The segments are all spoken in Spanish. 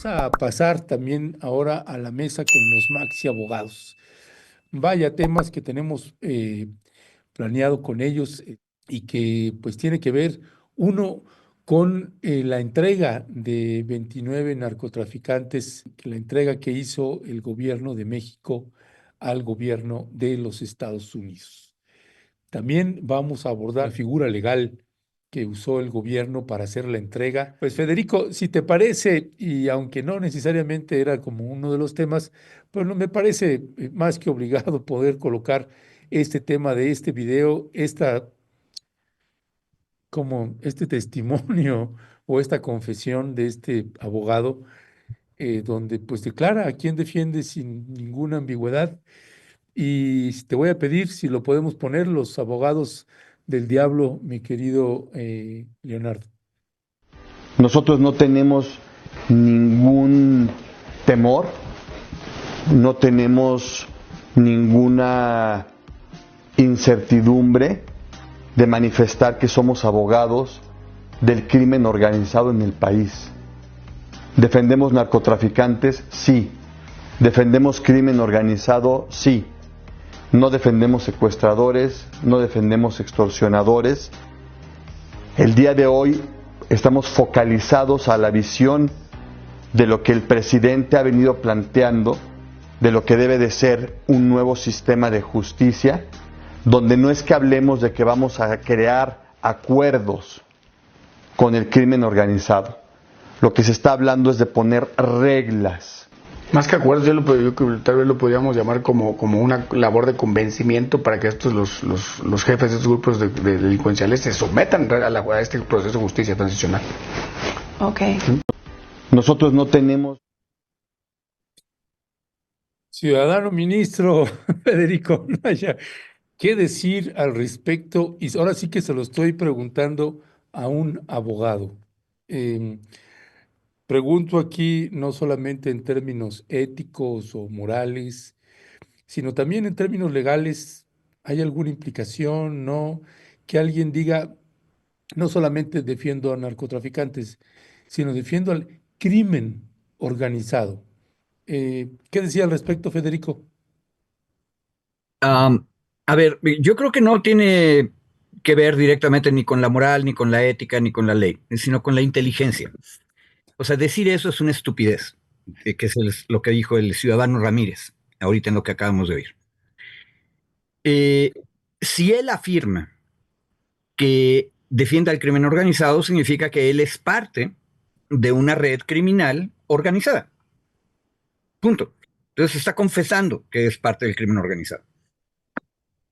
Vamos a pasar también ahora a la mesa con los Maxi Abogados. Vaya temas que tenemos planeado con ellos y que pues tiene que ver uno con la entrega de 29 narcotraficantes, la entrega que hizo el gobierno de México al gobierno de los Estados Unidos. También vamos a abordar la figura legal que usó el gobierno para hacer la entrega. Pues Federico, si te parece, y aunque no necesariamente era como uno de los temas, pues no me parece más que obligado poder colocar este tema de este video, como este testimonio o esta confesión de este abogado, donde pues declara a quién defiende sin ninguna ambigüedad. Y te voy a pedir si lo podemos poner los abogados del diablo, mi querido Leonardo. Nosotros no tenemos ningún temor, no tenemos ninguna incertidumbre de manifestar que somos abogados del crimen organizado en el país. ¿Defendemos narcotraficantes? Sí. ¿Defendemos crimen organizado? Sí. No defendemos secuestradores, no defendemos extorsionadores. El día de hoy estamos focalizados a la visión de lo que el presidente ha venido planteando, de lo que debe de ser un nuevo sistema de justicia, donde no es que hablemos de que vamos a crear acuerdos con el crimen organizado. Lo que se está hablando es de poner reglas. Más que acuerdos, tal vez lo podríamos llamar como una labor de convencimiento para que los jefes de estos grupos de delincuenciales se sometan a este proceso de justicia transicional. Ok. Nosotros no tenemos... Ciudadano ministro Federico Naya, ¿qué decir al respecto? Y ahora sí que se lo estoy preguntando a un abogado. Em, Pregunto aquí no solamente en términos éticos o morales, sino también en términos legales. ¿Hay alguna implicación? ¿No? Que alguien diga, no solamente defiendo a narcotraficantes, sino defiendo al crimen organizado. ¿Qué decía al respecto, Federico? Am, a ver, yo creo que no tiene que ver directamente ni con la moral, ni con la ética, ni con la ley, sino con la inteligencia. O sea, decir eso es una estupidez, que es lo que dijo el ciudadano Ramírez, ahorita en lo que acabamos de oír. Eh, si él afirma que defiende al crimen organizado, significa que él es parte de una red criminal organizada. Punto. Entonces está confesando que es parte del crimen organizado.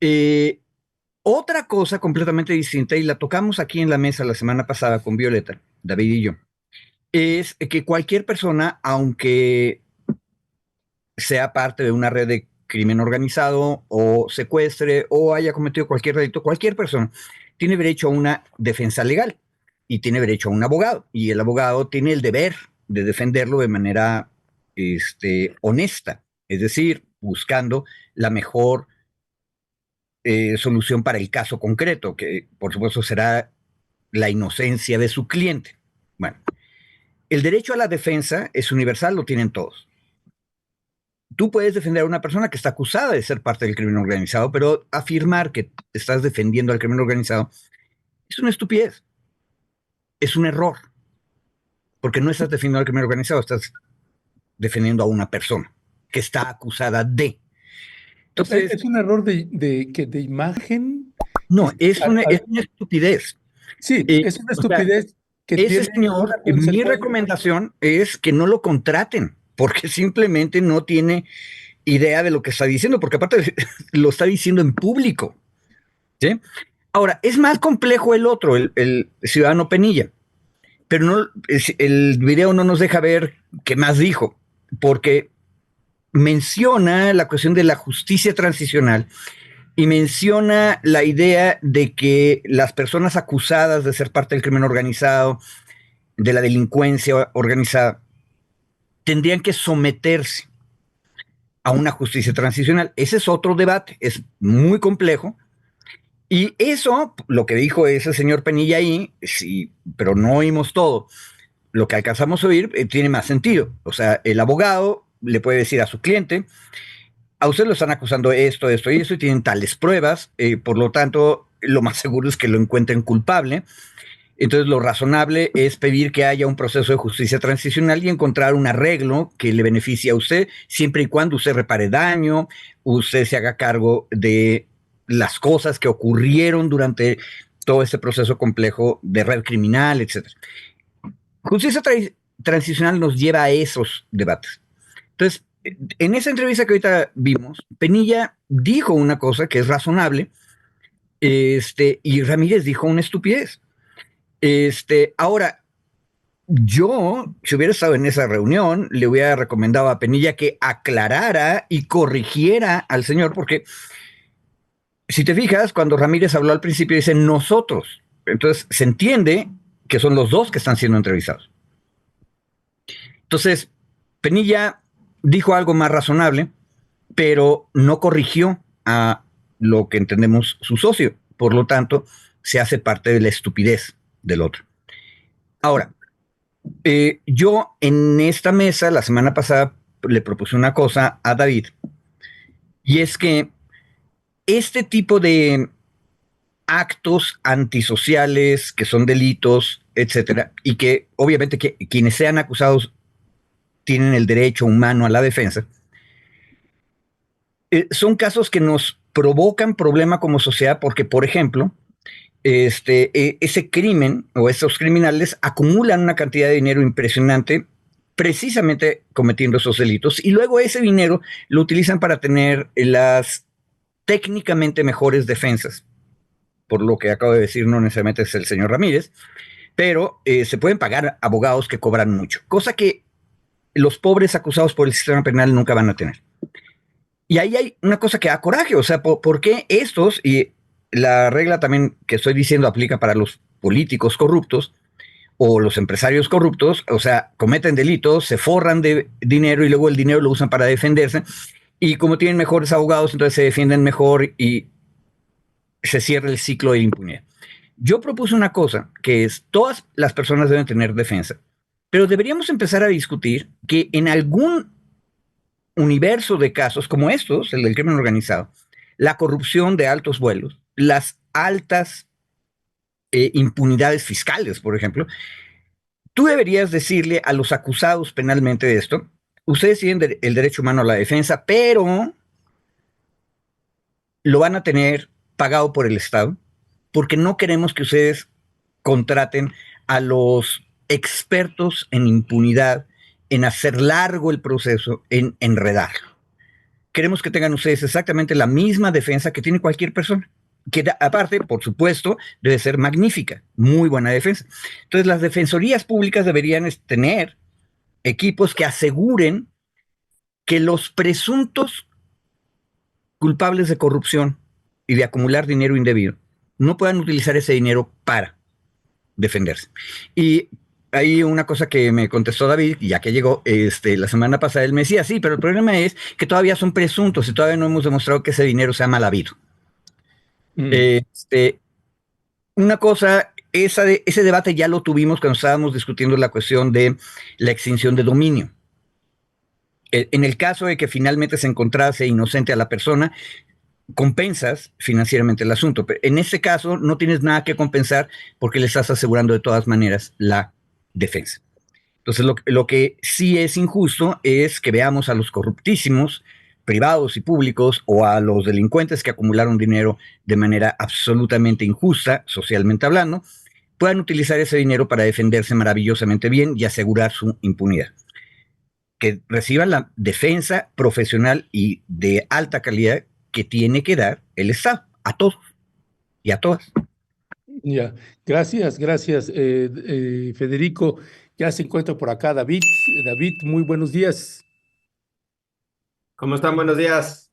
Eh, Otra cosa completamente distinta, y la tocamos aquí en la mesa la semana pasada con Violeta, David y yo, es que cualquier persona, aunque sea parte de una red de crimen organizado o secuestre o haya cometido cualquier delito, cualquier persona tiene derecho a una defensa legal y tiene derecho a un abogado. Y el abogado tiene el deber de defenderlo de manera honesta, es decir, buscando la mejor solución para el caso concreto, que por supuesto será la inocencia de su cliente. Bueno, el derecho a la defensa es universal, lo tienen todos. Tú puedes defender a una persona que está acusada de ser parte del crimen organizado, pero afirmar que estás defendiendo al crimen organizado es una estupidez, es un error, porque no estás defendiendo al crimen organizado, estás defendiendo a una persona que está acusada de. Entonces, Es un error de imagen. no, Este, es una estupidez. sí, es una O sea, estupidez que ese tiene señor, una mi consecuencia. recomendación es que no lo contraten, porque simplemente no tiene idea de lo que está diciendo, porque aparte lo está diciendo en público. ¿Sí? Ahora, es más complejo el otro, el ciudadano Penilla, pero no, el video no nos deja ver qué más dijo, porque menciona la cuestión de la justicia transicional y menciona la idea de que las personas acusadas de ser parte del crimen organizado, de la delincuencia organizada, tendrían que someterse a una justicia transicional. Ese es otro debate, es muy complejo. Y eso, lo que dijo ese señor Penilla ahí, sí, pero no oímos todo. lo que alcanzamos a oír tiene más sentido. O sea, el abogado le puede decir a su cliente, a usted lo están acusando de esto, esto y eso, y tienen tales pruebas, por lo tanto, lo más seguro es que lo encuentren culpable. Entonces, lo razonable es pedir que haya un proceso de justicia transicional y encontrar un arreglo que le beneficie a usted, siempre y cuando usted repare daño, usted se haga cargo de las cosas que ocurrieron durante todo este proceso complejo de red criminal, etc. Justicia transicional nos lleva a esos debates. Entonces, en esa entrevista que ahorita vimos, Penilla dijo una cosa que es razonable, y Ramírez dijo una estupidez. Ahora, yo, si hubiera estado en esa reunión, le hubiera recomendado a Penilla que aclarara y corrigiera al señor, porque si te fijas, cuando Ramírez habló al principio, dice nosotros. Entonces, se entiende que son los dos que están siendo entrevistados. Entonces, Penilla dijo algo más razonable, pero no corrigió a lo que entendemos su socio. Por lo tanto, se hace parte de la estupidez del otro. Ahora, yo en esta mesa, la semana pasada, le propuse una cosa a David, y es que este tipo de actos antisociales, que son delitos, etcétera, y que obviamente quienes sean acusados tienen el derecho humano a la defensa, son casos que nos provocan problema como sociedad porque, por ejemplo, ese crimen o esos criminales acumulan una cantidad de dinero impresionante precisamente cometiendo esos delitos y luego ese dinero lo utilizan para tener las técnicamente mejores defensas. Por lo que acabo de decir, no necesariamente es el señor Ramírez, pero se pueden pagar abogados que cobran mucho, cosa que los pobres acusados por el sistema penal nunca van a tener. Y ahí hay una cosa que da coraje, o sea, ¿por qué estos, y la regla también que estoy diciendo aplica para los políticos corruptos o los empresarios corruptos, o sea, cometen delitos, se forran de dinero y luego el dinero lo usan para defenderse, y como tienen mejores abogados, entonces se defienden mejor y se cierra el ciclo de impunidad? Yo propuse una cosa, que es, todas las personas deben tener defensa, pero deberíamos empezar a discutir que en algún universo de casos como estos, el del crimen organizado, la corrupción de altos vuelos, las altas impunidades fiscales, por ejemplo, tú deberías decirle a los acusados penalmente de esto, ustedes tienen el derecho humano a la defensa, pero lo van a tener pagado por el Estado, porque no queremos que ustedes contraten a los expertos en impunidad, en hacer largo el proceso, en enredarlo. Queremos que tengan ustedes exactamente la misma defensa que tiene cualquier persona, que aparte, por supuesto, debe ser magnífica, muy buena defensa. Entonces, las defensorías públicas deberían tener equipos que aseguren que los presuntos culpables de corrupción y de acumular dinero indebido no puedan utilizar ese dinero para defenderse. Y hay una cosa que me contestó David, ya que llegó la semana pasada, él me decía, sí, pero el problema es que todavía son presuntos y todavía no hemos demostrado que ese dinero sea mal habido. Una cosa, ese debate ya lo tuvimos cuando estábamos discutiendo la cuestión de la extinción de dominio. En el caso de que finalmente se encontrase inocente a la persona, compensas financieramente el asunto. Pero en este caso no tienes nada que compensar porque le estás asegurando de todas maneras la defensa. Entonces, lo que sí es injusto es que veamos a los corruptísimos, privados y públicos, o a los delincuentes que acumularon dinero de manera absolutamente injusta, socialmente hablando, puedan utilizar ese dinero para defenderse maravillosamente bien y asegurar su impunidad. Que reciban la defensa profesional y de alta calidad que tiene que dar el Estado a todos y a todas. Ya, gracias, Federico. Ya se encuentra por acá David. David, muy buenos días. ¿Cómo están? Buenos días.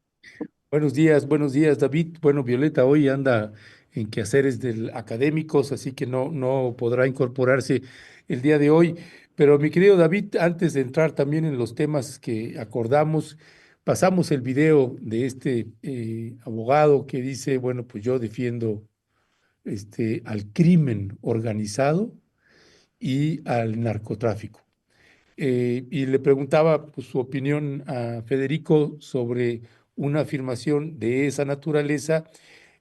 Buenos días, David. Bueno, Violeta hoy anda en quehaceres académicos, así que no podrá incorporarse el día de hoy. Pero mi querido David, antes de entrar también en los temas que acordamos, pasamos el video de este abogado que dice, bueno, pues yo defiendo al crimen organizado y al narcotráfico. Y le preguntaba pues, su opinión a Federico sobre una afirmación de esa naturaleza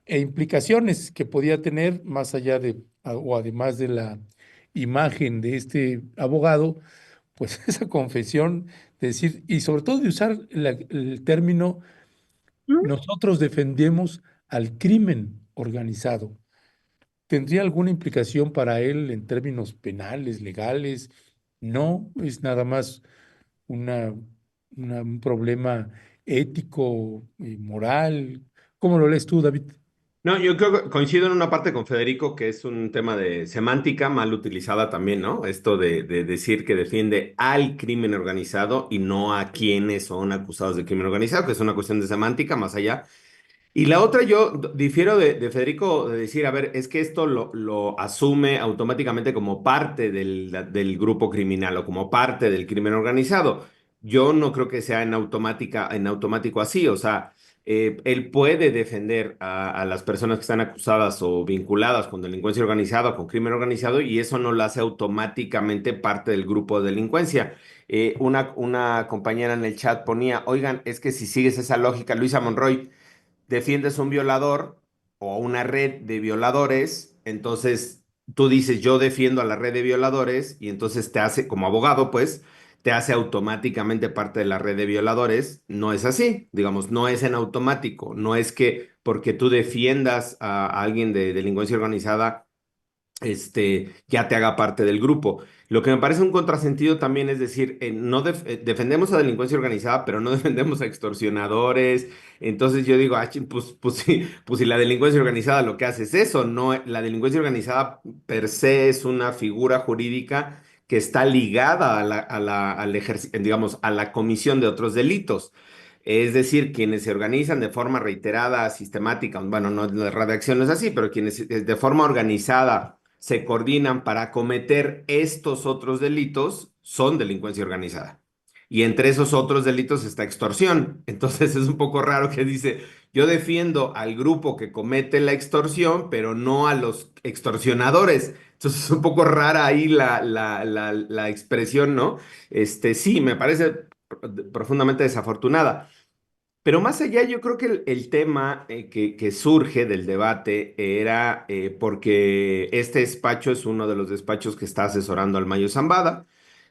e implicaciones que podía tener más allá o además de la imagen de este abogado, pues esa confesión de decir, y sobre todo de usar el término, nosotros defendemos al crimen organizado. ¿Tendría alguna implicación para él en términos penales, legales? No, es nada más una, un problema ético y moral. ¿Cómo lo lees tú, David? No, yo creo que coincido en una parte con Federico, que es un tema de semántica mal utilizada también, ¿no? Esto de decir que defiende al crimen organizado y no a quienes son acusados de crimen organizado, que es una cuestión de semántica más allá. Y la otra, yo difiero de Federico de decir, a ver, es que esto lo asume automáticamente como parte del grupo criminal o como parte del crimen organizado. Yo no creo que sea en automático así, o sea, él puede defender a las personas que están acusadas o vinculadas con delincuencia organizada o con crimen organizado y eso no lo hace automáticamente parte del grupo de delincuencia. Una compañera en el chat ponía, oigan, es que si sigues esa lógica, Luisa Monroy, defiendes a un violador o a una red de violadores, entonces tú dices yo defiendo a la red de violadores y entonces te hace, como abogado, pues, te hace automáticamente parte de la red de violadores. No es así, digamos, no es en automático, no es que porque tú defiendas a alguien de delincuencia organizada ya te haga parte del grupo. Lo que me parece un contrasentido también es decir, no defendemos a delincuencia organizada, pero no defendemos a extorsionadores. Entonces yo digo, pues si la delincuencia organizada lo que hace es eso, no, la delincuencia organizada per se es una figura jurídica que está ligada digamos, a la comisión de otros delitos. Es decir, quienes se organizan de forma reiterada, sistemática, bueno, no la redacción no es así, pero quienes de forma organizada se coordinan para cometer estos otros delitos son delincuencia organizada. Y entre esos otros delitos está extorsión. Entonces es un poco raro que dice, yo defiendo al grupo que comete la extorsión, pero no a los extorsionadores. Entonces es un poco rara ahí la expresión, ¿no? Sí, me parece profundamente desafortunada. Pero más allá, yo creo que el tema que surge del debate era porque este despacho es uno de los despachos que está asesorando al Mayo Zambada,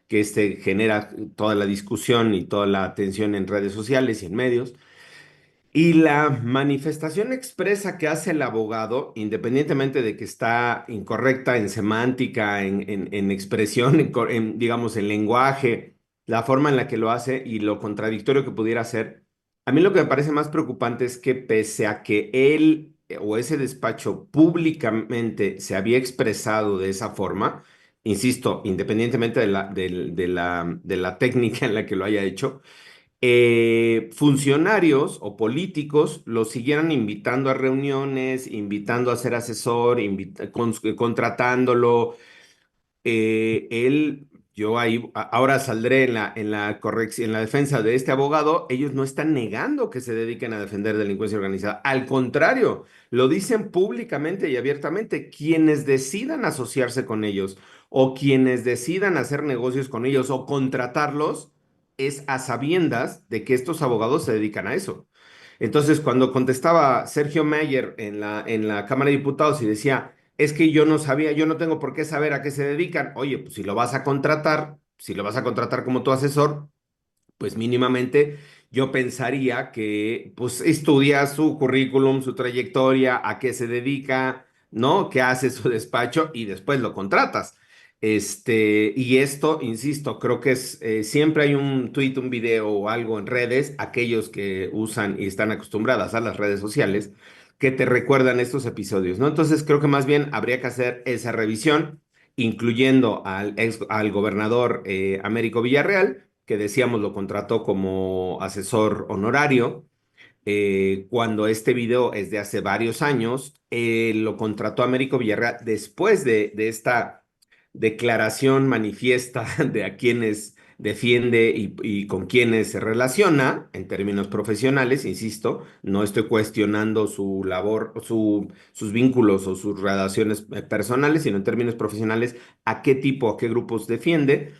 que genera toda la discusión y toda la atención en redes sociales y en medios. Y la manifestación expresa que hace el abogado, independientemente de que está incorrecta en semántica, en expresión, digamos, en lenguaje, la forma en la que lo hace y lo contradictorio que pudiera ser, a mí lo que me parece más preocupante es que pese a que él o ese despacho públicamente se había expresado de esa forma, insisto, independientemente de la técnica en la que lo haya hecho, funcionarios o políticos lo siguieran invitando a reuniones, invitando a ser asesor, contratándolo. Yo ahí ahora saldré en la corrección, en la defensa de este abogado. Ellos no están negando que se dediquen a defender delincuencia organizada. Al contrario, lo dicen públicamente y abiertamente. Quienes decidan asociarse con ellos o quienes decidan hacer negocios con ellos o contratarlos es a sabiendas de que estos abogados se dedican a eso. Entonces, cuando contestaba Sergio Mayer en la Cámara de Diputados y decía, es que yo no sabía, yo no tengo por qué saber a qué se dedican. Oye, pues si lo vas a contratar como tu asesor, pues mínimamente yo pensaría que pues estudia su currículum, su trayectoria, a qué se dedica, ¿no? ¿Qué hace su despacho? Y después lo contratas. Y esto, insisto, creo que siempre hay un tweet, un video o algo en redes, aquellos que usan y están acostumbradas a las redes sociales, que te recuerdan estos episodios, ¿no? Entonces creo que más bien habría que hacer esa revisión, incluyendo al gobernador Américo Villarreal, que decíamos lo contrató como asesor honorario. Cuando este video es de hace varios años, lo contrató Américo Villarreal después de esta declaración manifiesta de a quienes defiende y con quienes se relaciona en términos profesionales, insisto, no estoy cuestionando su labor, sus vínculos o sus relaciones personales, sino en términos profesionales, a qué tipo, a qué grupos defiende.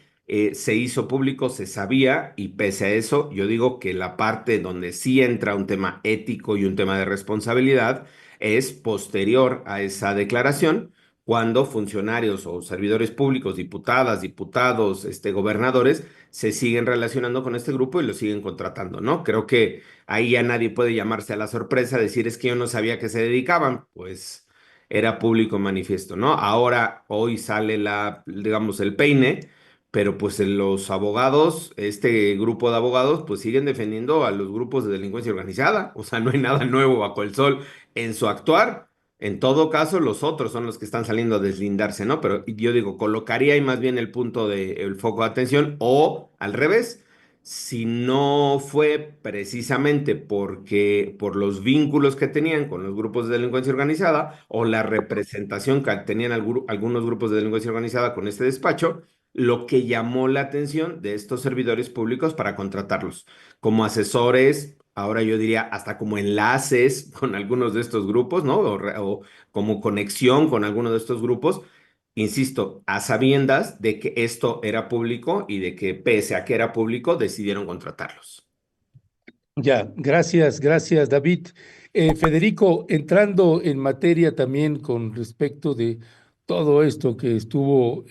Se hizo público, se sabía, y pese a eso, yo digo que la parte donde sí entra un tema ético y un tema de responsabilidad es posterior a esa declaración, cuando funcionarios o servidores públicos, diputadas, diputados, gobernadores, se siguen relacionando con este grupo y lo siguen contratando, ¿no? Creo que ahí ya nadie puede llamarse a la sorpresa, decir es que yo no sabía que se dedicaban, pues era público manifiesto, ¿no? Ahora, hoy sale digamos, el peine, pero pues los abogados, este grupo de abogados, pues siguen defendiendo a los grupos de delincuencia organizada, o sea, no hay nada nuevo bajo el sol en su actuar. En todo caso, los otros son los que están saliendo a deslindarse, ¿no? Pero yo digo, colocaría ahí más bien el punto el foco de atención, o al revés, si no fue precisamente por los vínculos que tenían con los grupos de delincuencia organizada o la representación que tenían algunos grupos de delincuencia organizada con este despacho, lo que llamó la atención de estos servidores públicos para contratarlos como asesores, ahora yo diría hasta como enlaces con algunos de estos grupos, ¿no? O como conexión con algunos de estos grupos, insisto, a sabiendas de que esto era público y de que pese a que era público, decidieron contratarlos. Ya, gracias, gracias, David. Federico, entrando en materia también con respecto de todo esto que estuvo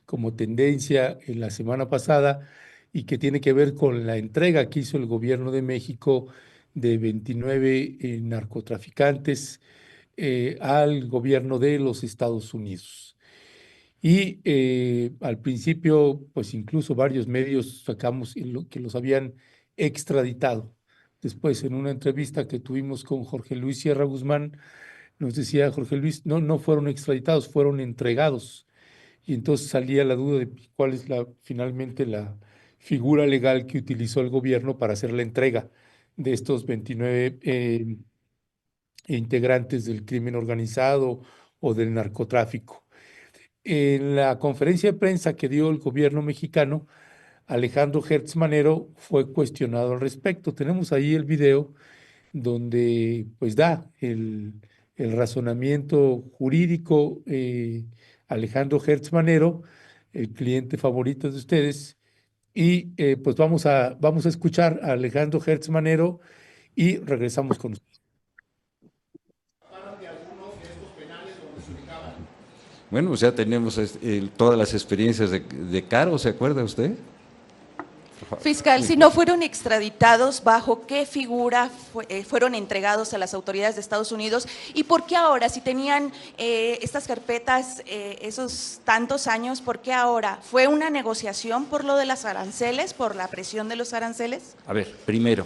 como tendencia en la semana pasada y que tiene que ver con la entrega que hizo el gobierno de México de 29 narcotraficantes al gobierno de los Estados Unidos. Y al principio, pues incluso varios medios sacamos que los habían extraditado. Después, en una entrevista que tuvimos con Jorge Luis Sierra Guzmán, nos decía Jorge Luis, no, no fueron extraditados, fueron entregados. Y entonces salía la duda de cuál es finalmente la figura legal que utilizó el gobierno para hacer la entrega de estos 29 integrantes del crimen organizado o del narcotráfico. En la conferencia de prensa que dio el gobierno mexicano, Alejandro Hertz Manero fue cuestionado al respecto. Tenemos ahí el video donde pues da el razonamiento jurídico Alejandro Hertz Manero, el cliente favorito de ustedes. Y pues vamos a escuchar a Alejandro Hertz Manero y regresamos con ustedes. Bueno, pues ya tenemos todas las experiencias de Caro, ¿se acuerda usted? Fiscal, si no fueron extraditados, ¿bajo qué figura fueron entregados a las autoridades de Estados Unidos? ¿Y por qué ahora, si tenían estas carpetas esos tantos años, por qué ahora? ¿Fue una negociación por lo de las aranceles, por la presión de los aranceles? A ver, primero,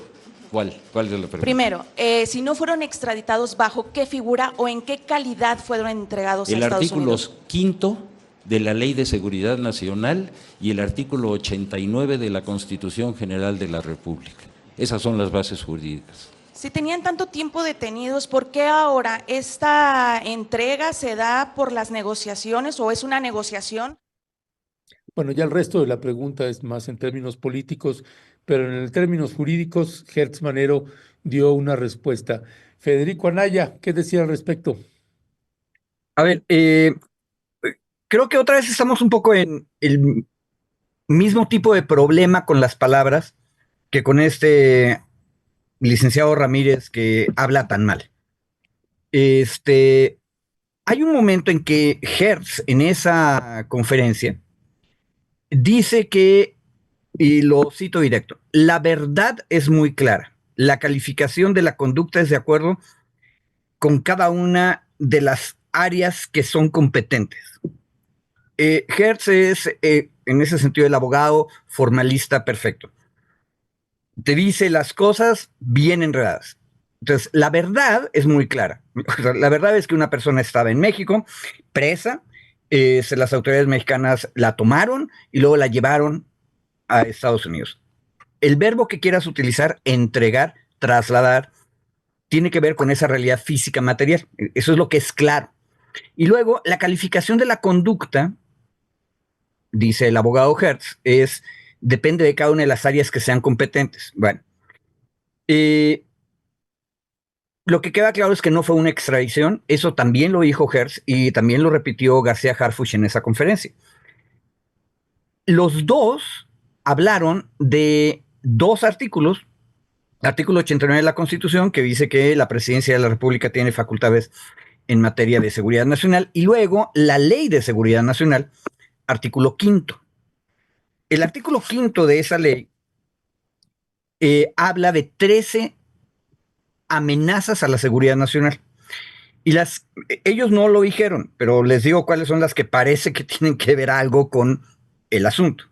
¿cuál es la pregunta? Primero, si no fueron extraditados, ¿bajo qué figura o en qué calidad fueron entregados a Estados Unidos? El artículo 5 de la Ley de Seguridad Nacional y el artículo 89 de la Constitución General de la República. Esas son las bases jurídicas. Si tenían tanto tiempo detenidos, ¿por qué ahora esta entrega se da por las negociaciones o es una negociación? Bueno, ya el resto de la pregunta es más en términos políticos, pero en términos jurídicos, Hertz Manero dio una respuesta. Federico Anaya, ¿qué decía al respecto? A ver, creo que otra vez estamos un poco en el mismo tipo de problema con las palabras que con este licenciado Ramírez que habla tan mal. Hay un momento en que Hertz, en esa conferencia, dice que, y lo cito directo, la verdad es muy clara. La calificación de la conducta es de acuerdo con cada una de las áreas que son competentes. Hertz es, en ese sentido, el abogado formalista perfecto. Te dice las cosas bien enredadas. Entonces, la verdad es muy clara. La verdad es que una persona estaba en México, presa, las autoridades mexicanas la tomaron y luego la llevaron a Estados Unidos. El verbo que quieras utilizar, entregar, trasladar, tiene que ver con esa realidad física material. Eso es lo que es claro. Y luego, la calificación de la conducta, dice el abogado Hertz, es depende de cada una de las áreas que sean competentes. Bueno, lo que queda claro es que no fue una extradición, eso también lo dijo Hertz y también lo repitió García Harfuch en esa conferencia. Los dos hablaron de dos artículos. Artículo 89 de la Constitución, que dice que la presidencia de la República tiene facultades en materia de seguridad nacional, y luego la Ley de Seguridad Nacional, artículo 5. El artículo 5 de esa ley habla de 13 amenazas a la seguridad nacional. Y ellos no lo dijeron, pero les digo cuáles son las que parece que tienen que ver algo con el asunto.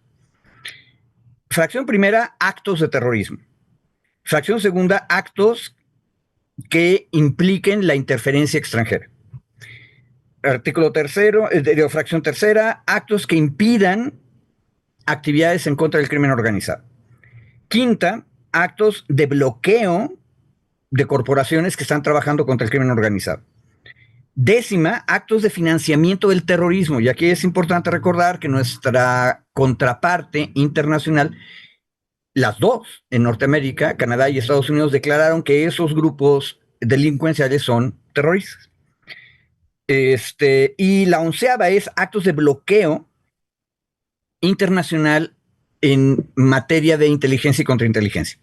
Fracción primera, actos de terrorismo. Fracción segunda, actos que impliquen la interferencia extranjera. Artículo tercero, fracción tercera, actos que impidan actividades en contra del crimen organizado. Quinta, actos de bloqueo de corporaciones que están trabajando contra el crimen organizado. Décima, actos de financiamiento del terrorismo. Y aquí es importante recordar que nuestra contraparte internacional, las dos en Norteamérica, Canadá y Estados Unidos, declararon que esos grupos delincuenciales son terroristas. Y la 11ª es actos de bloqueo internacional en materia de inteligencia y contrainteligencia.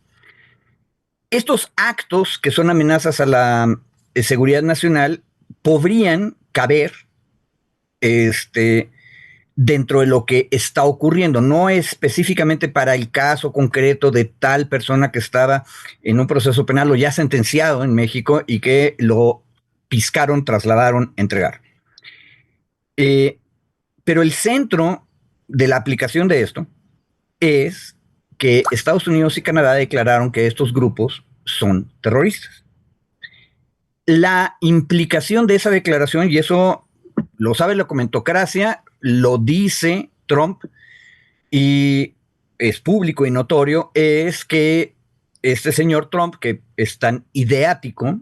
Estos actos, que son amenazas a la seguridad nacional, podrían caber dentro de lo que está ocurriendo, no específicamente para el caso concreto de tal persona que estaba en un proceso penal o ya sentenciado en México y que lo piscaron, trasladaron, entregaron. Pero el centro de la aplicación de esto es que Estados Unidos y Canadá declararon que estos grupos son terroristas. La implicación de esa declaración, y eso lo sabe la comentocracia, lo dice Trump y es público y notorio, es que este señor Trump, que es tan ideático,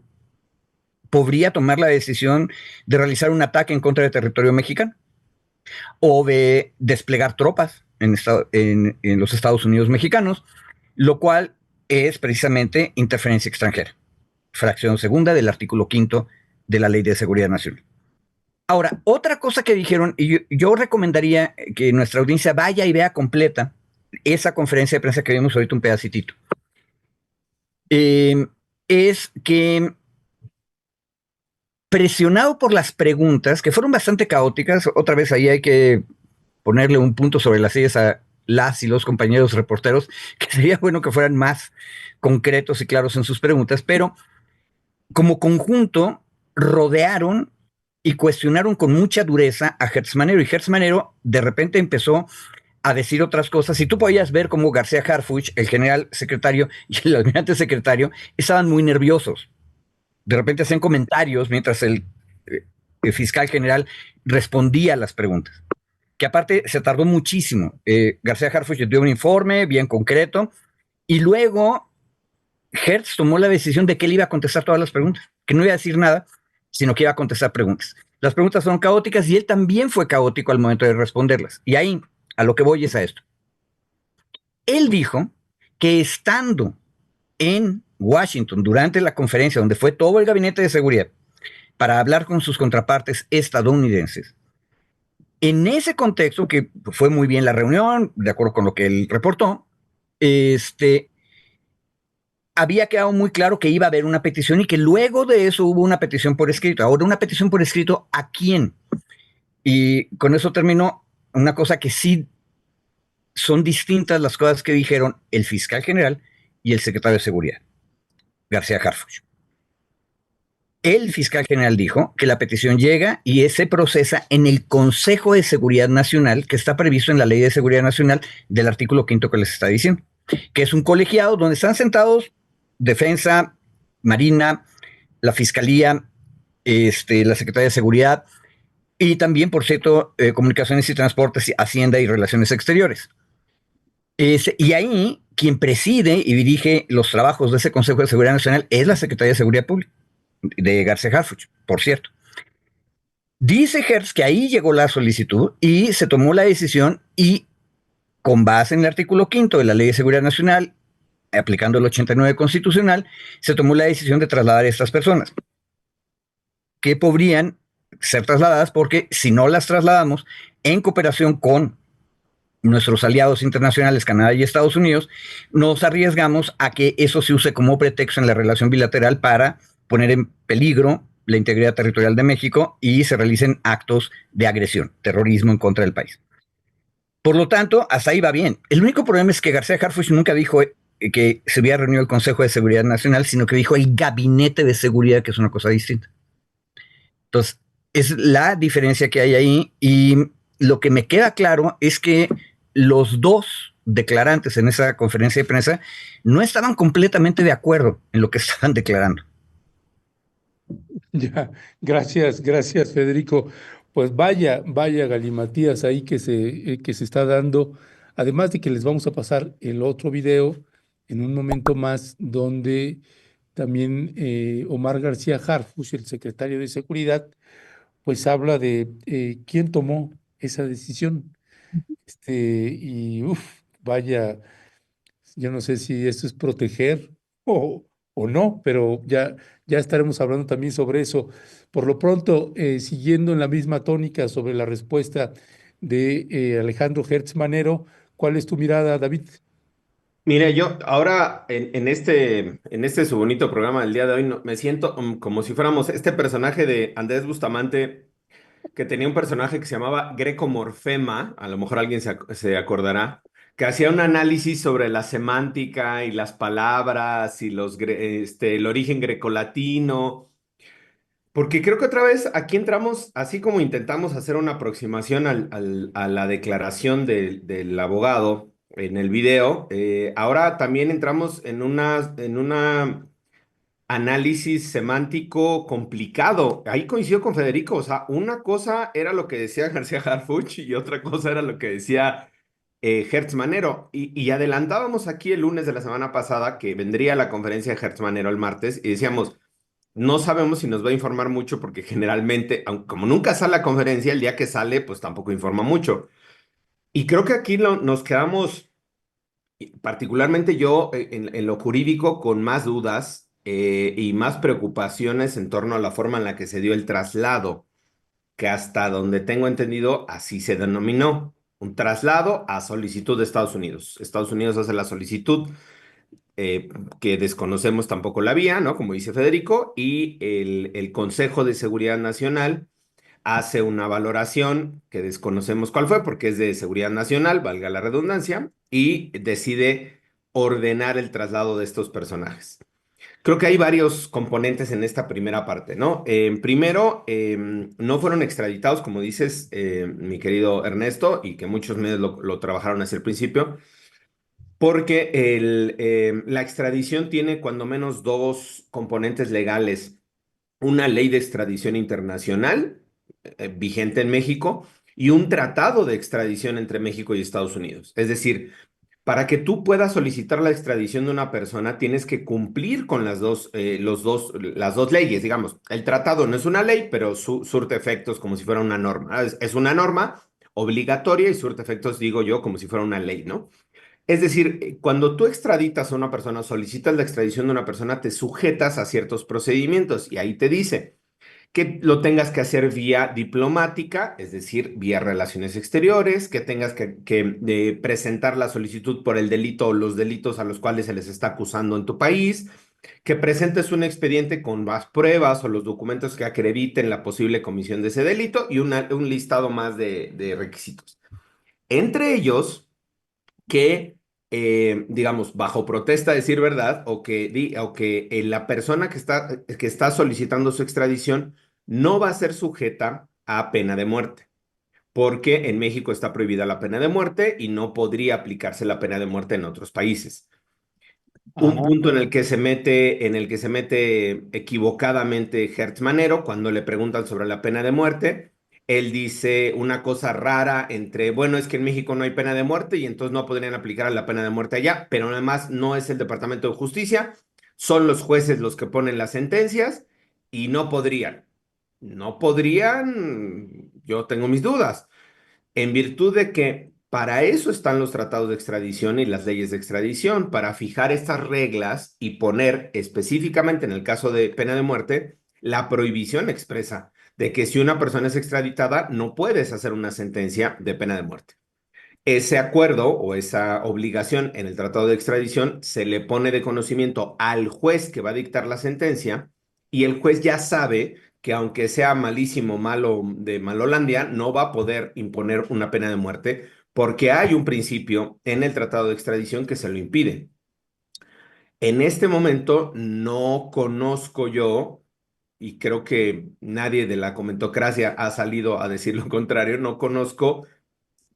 podría tomar la decisión de realizar un ataque en contra del territorio mexicano o de desplegar tropas en los Estados Unidos mexicanos, lo cual es precisamente interferencia extranjera. Fracción segunda del artículo 5 de la Ley de Seguridad Nacional. Ahora, otra cosa que dijeron, y yo recomendaría que nuestra audiencia vaya y vea completa esa conferencia de prensa que vimos ahorita un pedacitito, es que presionado por las preguntas, que fueron bastante caóticas, otra vez ahí hay que ponerle un punto sobre las sillas a las y los compañeros reporteros, que sería bueno que fueran más concretos y claros en sus preguntas, pero como conjunto rodearon y cuestionaron con mucha dureza a Hertz Manero, y Hertz Manero de repente empezó a decir otras cosas, y tú podías ver cómo García Harfuch, el general secretario y el almirante secretario, estaban muy nerviosos. De repente hacían comentarios mientras el fiscal general respondía a las preguntas, que aparte se tardó muchísimo. García Harfuch dio un informe bien concreto, y luego Hertz tomó la decisión de que él iba a contestar todas las preguntas, que no iba a decir nada, sino que iba a contestar preguntas. Las preguntas fueron caóticas y él también fue caótico al momento de responderlas. Y ahí, a lo que voy es a esto. Él dijo que estando en Washington durante la conferencia donde fue todo el gabinete de seguridad para hablar con sus contrapartes estadounidenses, en ese contexto, que fue muy bien la reunión, de acuerdo con lo que él reportó, había quedado muy claro que iba a haber una petición y que luego de eso hubo una petición por escrito. Ahora, ¿una petición por escrito a quién? Y con eso terminó una cosa que sí son distintas las cosas que dijeron el fiscal general y el secretario de Seguridad, García Harfuch. El fiscal general dijo que la petición llega y se procesa en el Consejo de Seguridad Nacional, que está previsto en la Ley de Seguridad Nacional del artículo 5 que les está diciendo, que es un colegiado donde están sentados Defensa, Marina, la Fiscalía, la Secretaría de Seguridad y también, por cierto, Comunicaciones y Transportes, Hacienda y Relaciones Exteriores. Y ahí quien preside y dirige los trabajos de ese Consejo de Seguridad Nacional es la Secretaría de Seguridad Pública, de García Harfuch, por cierto. Dice Hertz que ahí llegó la solicitud y se tomó la decisión y con base en el artículo 5 de la Ley de Seguridad Nacional, aplicando el 89 constitucional, se tomó la decisión de trasladar a estas personas, que podrían ser trasladadas porque si no las trasladamos en cooperación con nuestros aliados internacionales, Canadá y Estados Unidos, nos arriesgamos a que eso se use como pretexto en la relación bilateral para poner en peligro la integridad territorial de México y se realicen actos de agresión, terrorismo en contra del país. Por lo tanto, hasta ahí va bien. El único problema es que García Harfuch nunca dijo que se hubiera reunido el Consejo de Seguridad Nacional, sino que dijo el Gabinete de Seguridad, que es una cosa distinta. Entonces, es la diferencia que hay ahí, y lo que me queda claro es que los dos declarantes en esa conferencia de prensa no estaban completamente de acuerdo en lo que estaban declarando. Ya, gracias, Federico. Pues vaya galimatías ahí que se está dando. Además de que les vamos a pasar el otro video en un momento más, donde también Omar García Harfuch, el secretario de Seguridad, pues habla de quién tomó esa decisión. Y vaya, yo no sé si esto es proteger o no, pero ya estaremos hablando también sobre eso. Por lo pronto, siguiendo en la misma tónica sobre la respuesta de Alejandro Hertz Manero, ¿cuál es tu mirada, David? Mire, yo ahora en este su bonito programa del día de hoy me siento como si fuéramos este personaje de Andrés Bustamante, que tenía un personaje que se llamaba Greco Morfema, a lo mejor alguien se acordará, que hacía un análisis sobre la semántica y las palabras y el origen grecolatino, porque creo que otra vez aquí entramos, así como intentamos hacer una aproximación a la declaración del abogado en el video, ahora también entramos en una análisis semántico complicado. Ahí coincido con Federico, o sea, una cosa era lo que decía García Harfuch y otra cosa era lo que decía Hertz Manero. Y adelantábamos aquí el lunes de la semana pasada que vendría la conferencia de Hertz Manero el martes y decíamos, no sabemos si nos va a informar mucho porque generalmente, como nunca sale la conferencia, el día que sale, pues tampoco informa mucho. Y creo que aquí nos quedamos, particularmente yo, en lo jurídico, con más dudas y más preocupaciones en torno a la forma en la que se dio el traslado, que hasta donde tengo entendido, así se denominó. Un traslado a solicitud de Estados Unidos. Estados Unidos hace la solicitud, que desconocemos tampoco la vía, ¿no? Como dice Federico, y el Consejo de Seguridad Nacional hace una valoración que desconocemos cuál fue, porque es de seguridad nacional, valga la redundancia, y decide ordenar el traslado de estos personajes. Creo que hay varios componentes en esta primera parte, ¿no? Primero, no fueron extraditados, como dices, mi querido Ernesto, y que muchos medios lo trabajaron hacia el principio, porque la extradición tiene cuando menos dos componentes legales: una ley de extradición internacional vigente en México y un tratado de extradición entre México y Estados Unidos. Es decir, para que tú puedas solicitar la extradición de una persona, tienes que cumplir con las dos leyes, digamos. El tratado no es una ley, pero surte efectos como si fuera una norma. Es una norma obligatoria y surte efectos, digo yo, como si fuera una ley, ¿no? Es decir, cuando tú extraditas a una persona, solicitas la extradición de una persona, te sujetas a ciertos procedimientos y ahí te dice que lo tengas que hacer vía diplomática, es decir, vía relaciones exteriores, que tengas que presentar la solicitud por el delito o los delitos a los cuales se les está acusando en tu país, que presentes un expediente con más pruebas o los documentos que acrediten la posible comisión de ese delito y un listado más de requisitos. Entre ellos, que, digamos, bajo protesta, decir verdad, o que la persona que está solicitando su extradición no va a ser sujeta a pena de muerte, porque en México está prohibida la pena de muerte y no podría aplicarse la pena de muerte en otros países. Un Ah, punto en el que se mete equivocadamente Hertz Manero cuando le preguntan sobre la pena de muerte. Él dice una cosa rara entre, bueno, es que en México no hay pena de muerte y entonces no podrían aplicar la pena de muerte allá, pero además no es el Departamento de Justicia, son los jueces los que ponen las sentencias y no podrían. No podrían, yo tengo mis dudas, en virtud de que Para eso están los tratados de extradición y las leyes de extradición, para fijar estas reglas y poner específicamente en el caso de pena de muerte la prohibición expresa de que si una persona es extraditada no puedes hacer una sentencia de pena de muerte. Ese acuerdo o esa obligación en el tratado de extradición se le pone de conocimiento al juez que va a dictar la sentencia y el juez ya sabe que aunque sea malísimo, malo de Malolandia, no va a poder imponer una pena de muerte porque hay un principio en el tratado de extradición que se lo impide. En este momento no conozco yo, y creo que nadie de la comentocracia ha salido a decir lo contrario, no conozco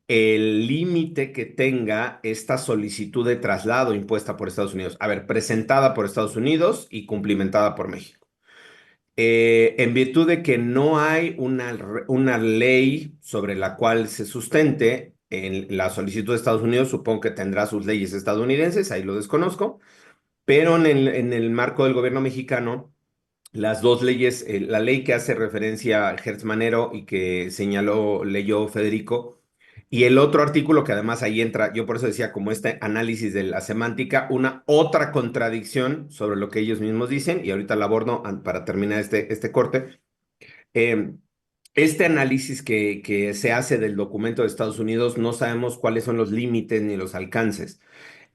el límite que tenga esta solicitud de traslado impuesta por Estados Unidos. A ver, presentada por Estados Unidos y cumplimentada por México. En virtud de que no hay una ley sobre la cual se sustente en la solicitud de Estados Unidos, supongo que tendrá sus leyes estadounidenses, ahí lo desconozco, pero en el marco del gobierno mexicano, las dos leyes, la ley que hace referencia a Hertz Manero y que leyó Federico, y el otro artículo que además ahí entra, yo por eso decía como este análisis de la semántica, una otra contradicción sobre lo que ellos mismos dicen, y ahorita la abordo para terminar este corte. Eh, este análisis que se hace del documento de Estados Unidos, no sabemos cuáles son los límites ni los alcances.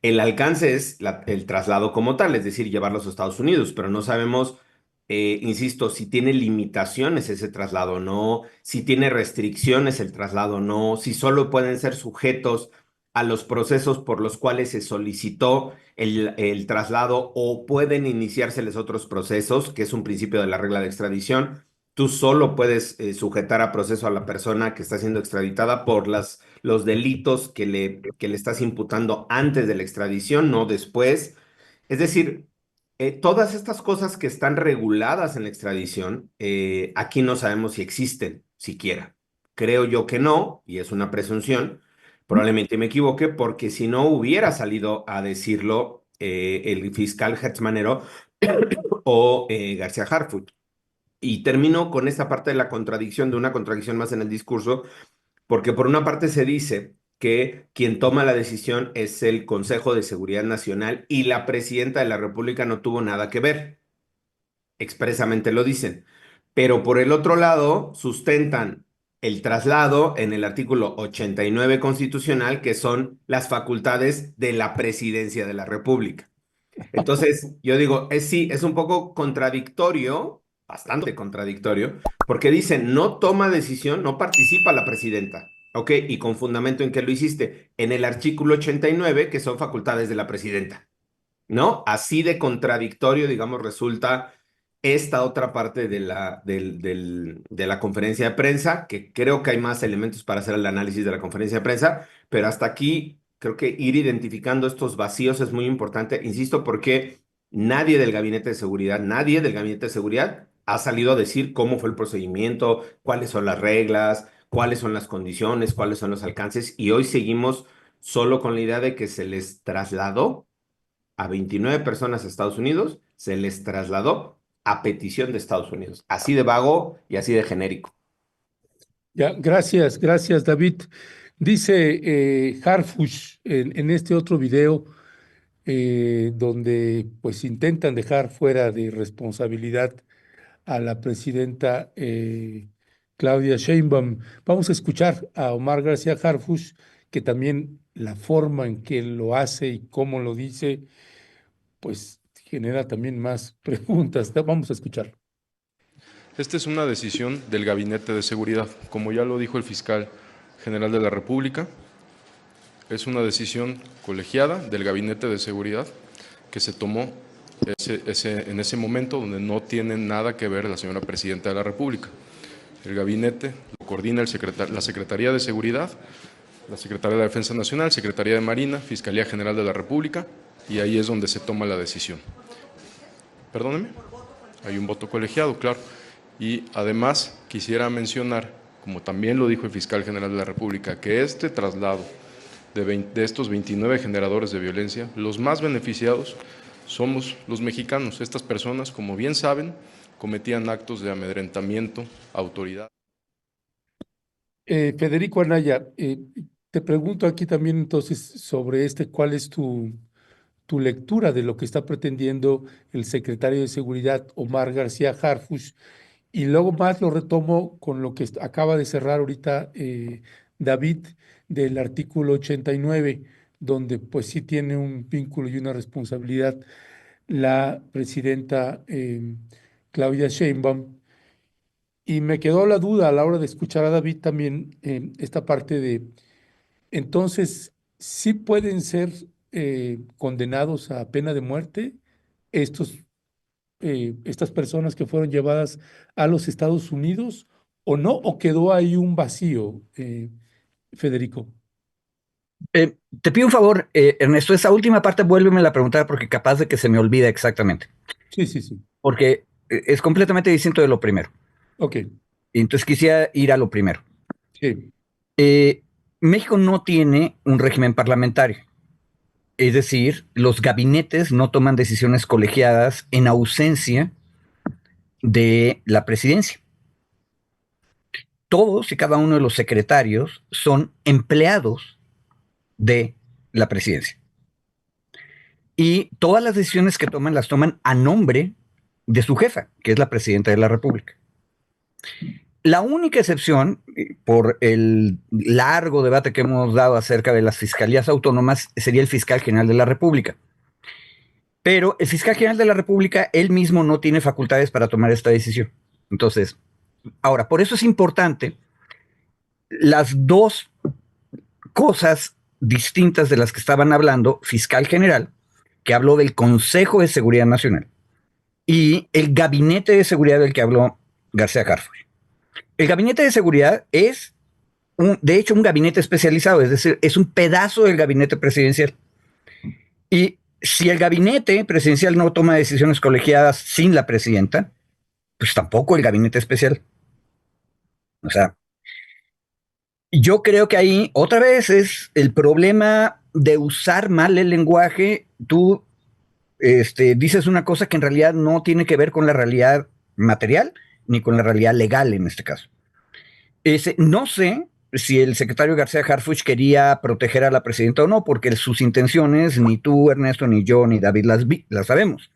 El alcance es el traslado como tal, es decir, llevarlos a Estados Unidos, pero no sabemos, insisto, si tiene limitaciones ese traslado o no, si tiene restricciones el traslado o no, si solo pueden ser sujetos a los procesos por los cuales se solicitó el traslado o pueden iniciárseles otros procesos, que es un principio de la regla de extradición. Tú solo puedes sujetar a proceso a la persona que está siendo extraditada por los delitos que le estás imputando antes de la extradición, no después. Es decir, todas estas cosas que están reguladas en la extradición, aquí no sabemos si existen siquiera. Creo yo que no, y es una presunción. Probablemente me equivoque, porque si no hubiera salido a decirlo el fiscal Hertz Manero o García Harfuch. Y termino con esta parte de la contradicción, de una contradicción más en el discurso, porque por una parte se dice que quien toma la decisión es el Consejo de Seguridad Nacional y la presidenta de la República no tuvo nada que ver. Expresamente lo dicen. Pero por el otro lado, sustentan el traslado en el artículo 89 constitucional, que son las facultades de la presidencia de la República. Entonces, yo digo, sí, es un poco contradictorio, bastante contradictorio, porque dicen, no toma decisión, no participa la presidenta. Ok, y con fundamento en que lo hiciste, en el artículo 89, que son facultades de la presidenta, ¿no? Así de contradictorio, digamos, resulta esta otra parte de la conferencia de prensa, que creo que hay más elementos para hacer el análisis de la conferencia de prensa, pero hasta aquí creo que ir identificando estos vacíos es muy importante, insisto, porque nadie del gabinete de seguridad ha salido a decir cómo fue el procedimiento, cuáles son las reglas, cuáles son las condiciones, cuáles son los alcances, y hoy seguimos solo con la idea de que se les trasladó a 29 personas a Estados Unidos, se les trasladó a petición de Estados Unidos. Así de vago y así de genérico. Ya, gracias, David. Dice Harfuch en este otro video donde pues intentan dejar fuera de responsabilidad a la presidenta Claudia Sheinbaum. Vamos a escuchar a Omar García Harfuch, que también la forma en que lo hace y cómo lo dice, pues genera también más preguntas. Vamos a escuchar. Esta es una decisión del Gabinete de Seguridad, como ya lo dijo el fiscal general de la República. Es una decisión colegiada del Gabinete de Seguridad que se tomó en ese momento donde no tiene nada que ver la señora Presidenta de la República. El Gabinete lo coordina la Secretaría de Seguridad, la Secretaría de la Defensa Nacional, Secretaría de Marina, Fiscalía General de la República, y ahí es donde se toma la decisión. Perdóneme, hay un voto colegiado, claro. Y además quisiera mencionar, como también lo dijo el fiscal general de la República, que este traslado de estos 29 generadores de violencia, los más beneficiados somos los mexicanos. Estas personas, como bien saben, cometían actos de amedrentamiento a autoridad. Federico Anaya, te pregunto aquí también entonces sobre ¿cuál es tu lectura de lo que está pretendiendo el secretario de Seguridad, Omar García Harfuch? Y luego más lo retomo con lo que acaba de cerrar ahorita David del artículo 89, donde pues sí tiene un vínculo y una responsabilidad la presidenta Claudia Sheinbaum. Y me quedó la duda a la hora de escuchar a David también esta parte de, entonces, ¿sí pueden ser condenados a pena de muerte estos estas personas que fueron llevadas a los Estados Unidos o no? ¿O quedó ahí un vacío, Federico? Te pido un favor, Ernesto, esa última parte vuélveme a preguntar porque capaz de que se me olvida exactamente, Sí, sí, sí. porque es completamente distinto de lo primero. Ok, Y entonces quisiera ir a lo primero. sí, México no tiene un régimen parlamentario, es decir, los gabinetes no toman decisiones colegiadas en ausencia de la presidencia. Todos y cada uno de los secretarios son empleados de la presidencia. Y todas las decisiones que toman las toman a nombre de su jefa, que es la presidenta de la República. La única excepción, por el largo debate que hemos dado acerca de las fiscalías autónomas, sería el fiscal general de la República. Pero el fiscal general de la República, él mismo no tiene facultades para tomar esta decisión. Entonces, ahora, por eso es importante las dos cosas distintas de las que estaban hablando, fiscal general, que habló del Consejo de Seguridad Nacional, y el Gabinete de Seguridad del que habló García Harfuch. El Gabinete de Seguridad es, de hecho, un gabinete especializado, es decir, es un pedazo del gabinete presidencial. Y si el gabinete presidencial no toma decisiones colegiadas sin la presidenta, pues tampoco el gabinete especial. O sea, yo creo que ahí otra vez es el problema de usar mal el lenguaje. Tú dices una cosa que en realidad no tiene que ver con la realidad material ni con la realidad legal en este caso. No sé si el secretario García Harfuch quería proteger a la presidenta o no, porque sus intenciones ni tú, Ernesto, ni yo, ni David las sabemos.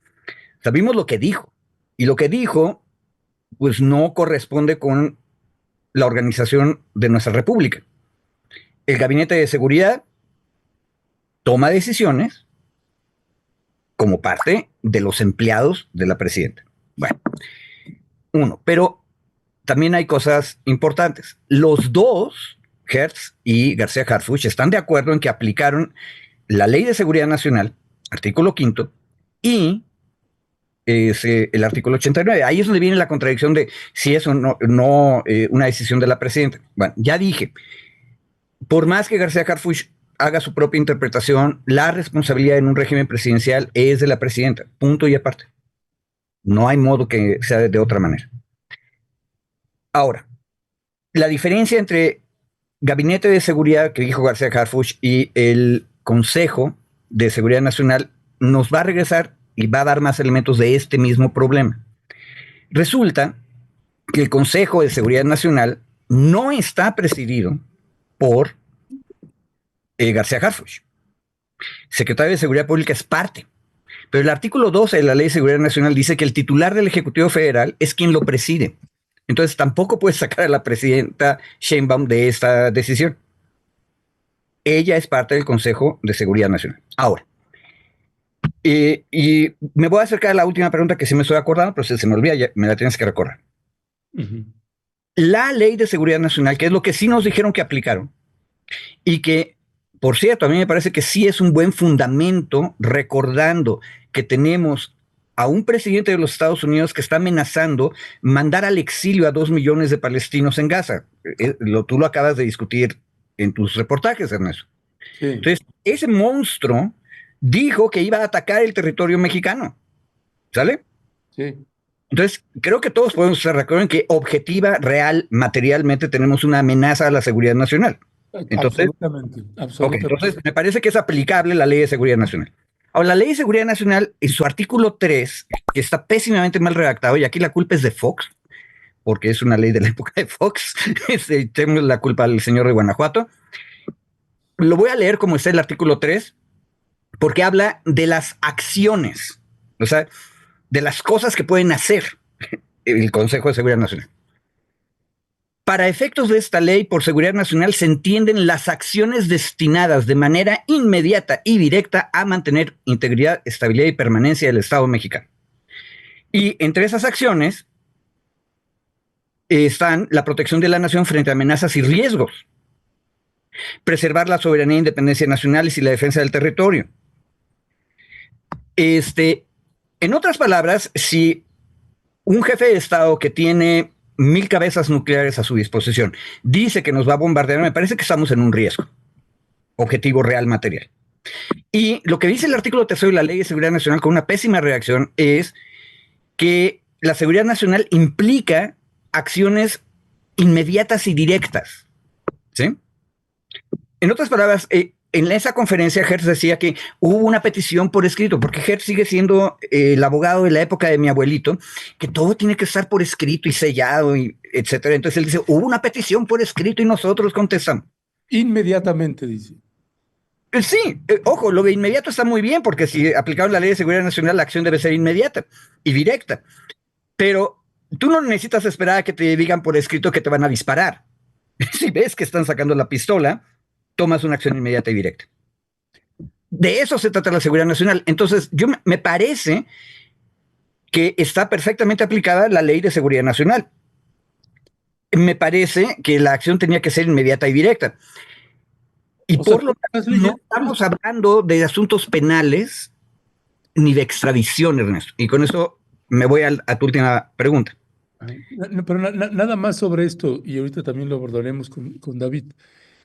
Sabemos lo que dijo. Y lo que dijo, pues no corresponde con la organización de nuestra república. El gabinete de seguridad toma decisiones como parte de los empleados de la presidenta. Bueno, pero también hay cosas importantes. Los dos, Hertz y García Harfuch, están de acuerdo en que aplicaron la Ley de Seguridad Nacional, artículo 5, y el artículo 89. Ahí es donde viene la contradicción de si es o no, una decisión de la presidenta. Bueno, ya dije, por más que García Harfuch haga su propia interpretación, la responsabilidad en un régimen presidencial es de la presidenta, punto y aparte. No hay modo que sea de otra manera. Ahora, la diferencia entre Gabinete de Seguridad, que dijo García Harfuch, y el Consejo de Seguridad Nacional nos va a regresar y va a dar más elementos de este mismo problema. Resulta que el Consejo de Seguridad Nacional no está presidido por García Harfuch. Secretario de Seguridad Pública es parte. Pero el artículo 12 de la Ley de Seguridad Nacional dice que el titular del Ejecutivo Federal es quien lo preside. Entonces tampoco puede sacar a la presidenta Sheinbaum de esta decisión. Ella es parte del Consejo de Seguridad Nacional. Ahora, y me voy a acercar a la última pregunta que sí me estoy acordando, pero si se me olvida, ya me la tienes que recordar. La Ley de Seguridad Nacional, que es lo que sí nos dijeron que aplicaron, y que, por cierto, a mí me parece que sí es un buen fundamento, recordando que tenemos a un presidente de los Estados Unidos que está amenazando mandar al exilio a 2 millones de palestinos en Gaza. Tú lo acabas de discutir en tus reportajes, Ernesto. Sí. Entonces, ese monstruo dijo que iba a atacar el territorio mexicano. ¿Sale? Sí. Entonces, creo que todos podemos estar de acuerdo en que objetiva, real, materialmente tenemos una amenaza a la seguridad nacional. Entonces, absolutamente. Okay, entonces, me parece que es aplicable la Ley de Seguridad Nacional. Ahora, la Ley de Seguridad Nacional, en su artículo 3, que está pésimamente mal redactado, y aquí la culpa es de Fox, porque es una ley de la época de Fox, tenemos la culpa al señor de Guanajuato, lo voy a leer como está el artículo 3, porque habla de las acciones, o sea, de las cosas que pueden hacer el Consejo de Seguridad Nacional. Para efectos de esta ley, por seguridad nacional, se entienden las acciones destinadas de manera inmediata y directa a mantener integridad, estabilidad y permanencia del Estado mexicano. Y entre esas acciones están la protección de la nación frente a amenazas y riesgos, preservar la soberanía e independencia nacionales y la defensa del territorio. En otras palabras, si un jefe de Estado que tiene 1000 cabezas nucleares a su disposición dice que nos va a bombardear, me parece que estamos en un riesgo, objetivo real material. Y lo que dice el artículo 3 de la Ley de Seguridad Nacional con una pésima reacción es que la seguridad nacional implica acciones inmediatas y directas, ¿sí? En otras palabras, en esa conferencia Hertz decía que hubo una petición por escrito, porque Hertz sigue siendo el abogado de la época de mi abuelito, que todo tiene que estar por escrito y sellado, y etcétera. Entonces él dice, hubo una petición por escrito y nosotros contestamos. Inmediatamente, dice. Sí, ojo, lo de inmediato está muy bien, porque si aplicaron la Ley de Seguridad Nacional, la acción debe ser inmediata y directa. Pero tú no necesitas esperar a que te digan por escrito que te van a disparar. Si ves que están sacando la pistola, tomas una acción inmediata y directa. De eso se trata la seguridad nacional. Entonces, me parece que está perfectamente aplicada la Ley de Seguridad Nacional. Me parece que la acción tenía que ser inmediata y directa. Y por lo tanto, no estamos hablando de asuntos penales ni de extradición, Ernesto. Y con eso me voy a tu última pregunta. Pero nada más sobre esto, y ahorita también lo abordaremos con David.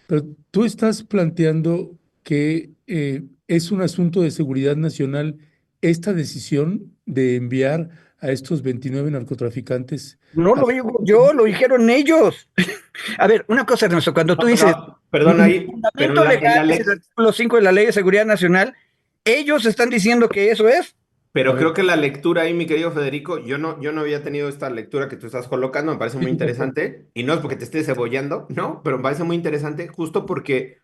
Pero tú estás planteando que es un asunto de seguridad nacional esta decisión de enviar a estos 29 narcotraficantes. No lo digo yo, lo dijeron ellos. A ver, una cosa, Ernesto, cuando tú dices perdón, ahí, fundamento legal es el artículo 5 de la Ley de Seguridad Nacional, ellos están diciendo que eso es. Pero creo que la lectura ahí, mi querido Federico, yo no había tenido esta lectura que tú estás colocando, me parece muy interesante, y no es porque te esté cebollando, ¿no? Pero me parece muy interesante justo porque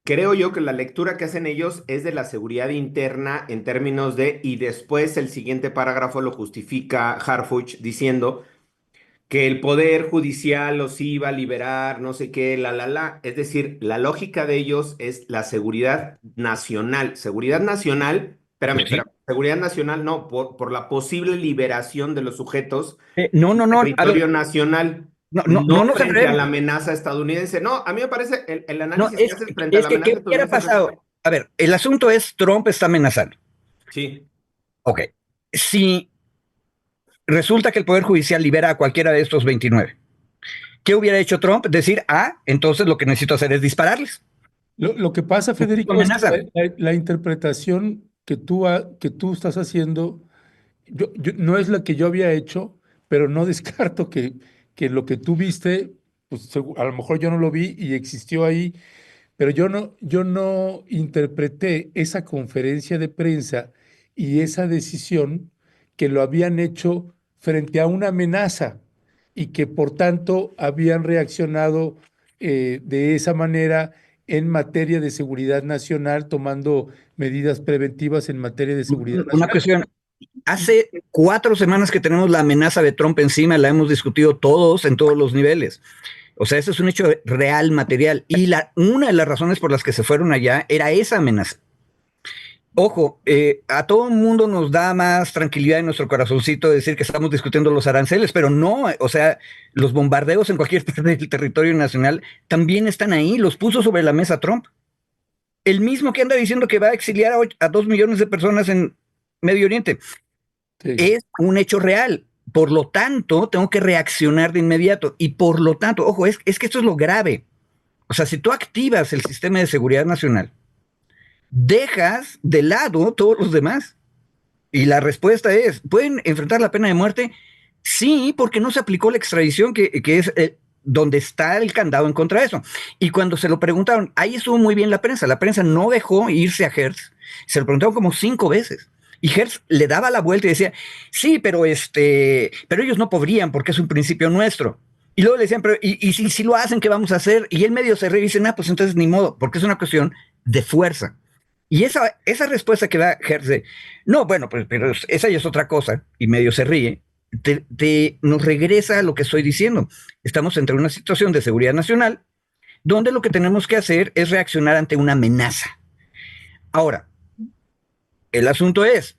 creo yo que la lectura que hacen ellos es de la seguridad interna en términos de, y después el siguiente parágrafo lo justifica Harfuch diciendo que el poder judicial los iba a liberar, no sé qué, Es decir, la lógica de ellos es la seguridad nacional. Seguridad nacional, espérame, seguridad nacional no, por la posible liberación de los sujetos no, territorio nacional. No frente a la amenaza estadounidense. No, a mí me parece el análisis que haces frente a la amenaza estadounidense. ¿Qué hubiera pasado? A ver, el asunto es Trump está amenazando. Sí. Ok. Si resulta que el Poder Judicial libera a cualquiera de estos 29, ¿qué hubiera hecho Trump? Decir, entonces lo que necesito hacer es dispararles. Lo que pasa, Federico, es que la interpretación que tú estás haciendo no es la que yo había hecho, pero no descarto que lo que tú viste, pues a lo mejor yo no lo vi y existió ahí, pero yo no interpreté esa conferencia de prensa y esa decisión que lo habían hecho frente a una amenaza y que por tanto habían reaccionado de esa manera en materia de seguridad nacional, tomando medidas preventivas en materia de seguridad nacional. Una cuestión. Hace 4 semanas que tenemos la amenaza de Trump encima, la hemos discutido todos en todos los niveles. O sea, eso es un hecho real, material. Y una de las razones por las que se fueron allá era esa amenaza. Ojo, a todo el mundo nos da más tranquilidad en nuestro corazoncito decir que estamos discutiendo los aranceles, pero no, o sea, los bombardeos en cualquier parte del territorio nacional también están ahí, los puso sobre la mesa Trump. El mismo que anda diciendo que va a exiliar a 2 millones de personas en Medio Oriente. Sí. Es un hecho real. Por lo tanto, tengo que reaccionar de inmediato. Y por lo tanto, ojo, es que esto es lo grave. O sea, si tú activas el sistema de seguridad nacional, dejas de lado todos los demás. Y la respuesta es, ¿pueden enfrentar la pena de muerte? Sí, porque no se aplicó la extradición, que es donde está el candado en contra de eso. Y cuando se lo preguntaron, ahí estuvo muy bien la prensa no dejó irse a Hertz, se lo preguntaron como 5 veces. Y Hertz le daba la vuelta y decía, sí, pero ellos no podrían porque es un principio nuestro. Y luego le decían, pero ¿y si lo hacen, qué vamos a hacer? Y él medio se ríe y dice, pues entonces ni modo, porque es una cuestión de fuerza. Y esa respuesta que da Hertz no, bueno, pues pero esa ya es otra cosa, y medio se ríe, nos regresa a lo que estoy diciendo. Estamos entre una situación de seguridad nacional donde lo que tenemos que hacer es reaccionar ante una amenaza. Ahora, el asunto es,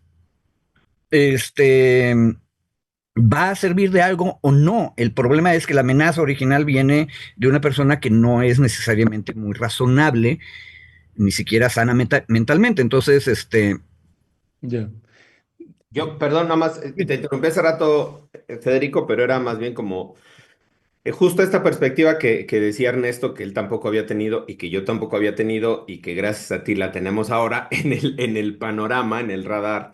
¿va a servir de algo o no? El problema es que la amenaza original viene de una persona que no es necesariamente muy razonable, ni siquiera sana mentalmente. Entonces, Ya. Yo, perdón, nada más, te interrumpí hace rato, Federico, pero era más bien como justo esta perspectiva que decía Ernesto, que él tampoco había tenido y que yo tampoco había tenido y que gracias a ti la tenemos ahora en el panorama, en el radar,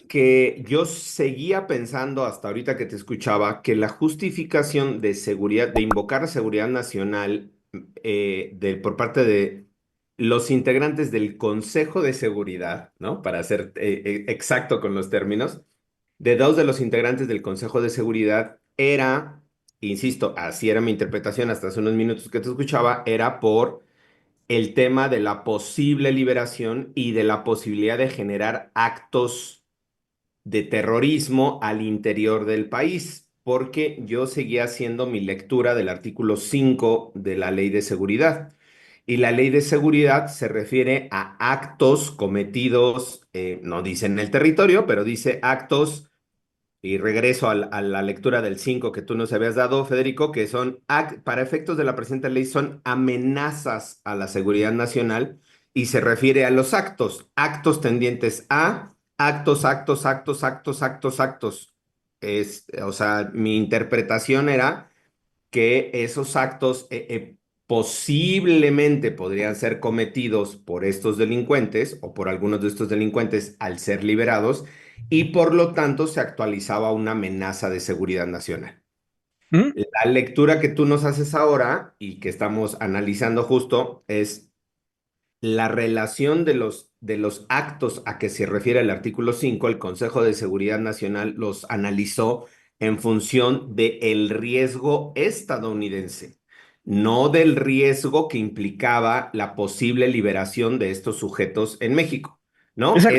que yo seguía pensando hasta ahorita que te escuchaba que la justificación de seguridad, de invocar seguridad nacional por parte de los integrantes del Consejo de Seguridad, ¿no? Para ser exacto con los términos, de dos de los integrantes del Consejo de Seguridad era, insisto, así era mi interpretación hasta hace unos minutos que te escuchaba, era por el tema de la posible liberación y de la posibilidad de generar actos de terrorismo al interior del país, porque yo seguía haciendo mi lectura del artículo 5 de la Ley de Seguridad. Y la Ley de Seguridad se refiere a actos cometidos, no dice en el territorio, pero dice actos, y regreso a la lectura del 5 que tú nos habías dado, Federico, que son, para efectos de la presente ley, son amenazas a la seguridad nacional y se refiere a los actos, actos tendientes a actos, actos, actos, actos, actos, actos. O sea, mi interpretación era que esos actos posiblemente podrían ser cometidos por estos delincuentes o por algunos de estos delincuentes al ser liberados y por lo tanto se actualizaba una amenaza de seguridad nacional. ¿Mm? La lectura que tú nos haces ahora y que estamos analizando justo es la relación de los actos a que se refiere el artículo 5. El Consejo de Seguridad Nacional los analizó en función del riesgo estadounidense, no del riesgo que implicaba la posible liberación de estos sujetos en México, ¿no? exacto.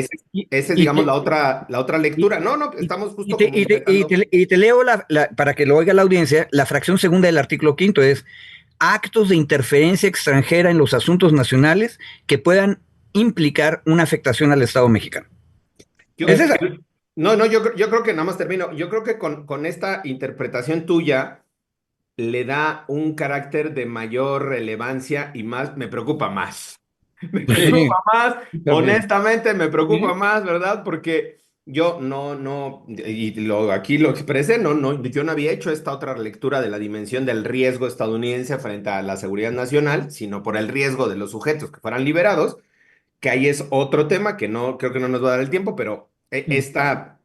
Esa es, Y, digamos, te, la otra y, lectura. No, no, y, estamos y justo te, como y te- y intentando. te- y te leo para que lo oiga la audiencia, la fracción segunda del artículo quinto es actos de interferencia extranjera en los asuntos nacionales que puedan implicar una afectación al Estado mexicano. Es esa. No, no, yo creo que nada más termino. Yo creo que con esta interpretación tuya le da un carácter de mayor relevancia y más, me preocupa más. Me preocupa más, También. honestamente me preocupa Sí. más, ¿verdad? Porque yo aquí lo expresé, yo no había hecho esta otra lectura de la dimensión del riesgo estadounidense frente a la seguridad nacional, sino por el riesgo de los sujetos que fueran liberados, que ahí es otro tema que no, creo que no nos va a dar el tiempo, pero esta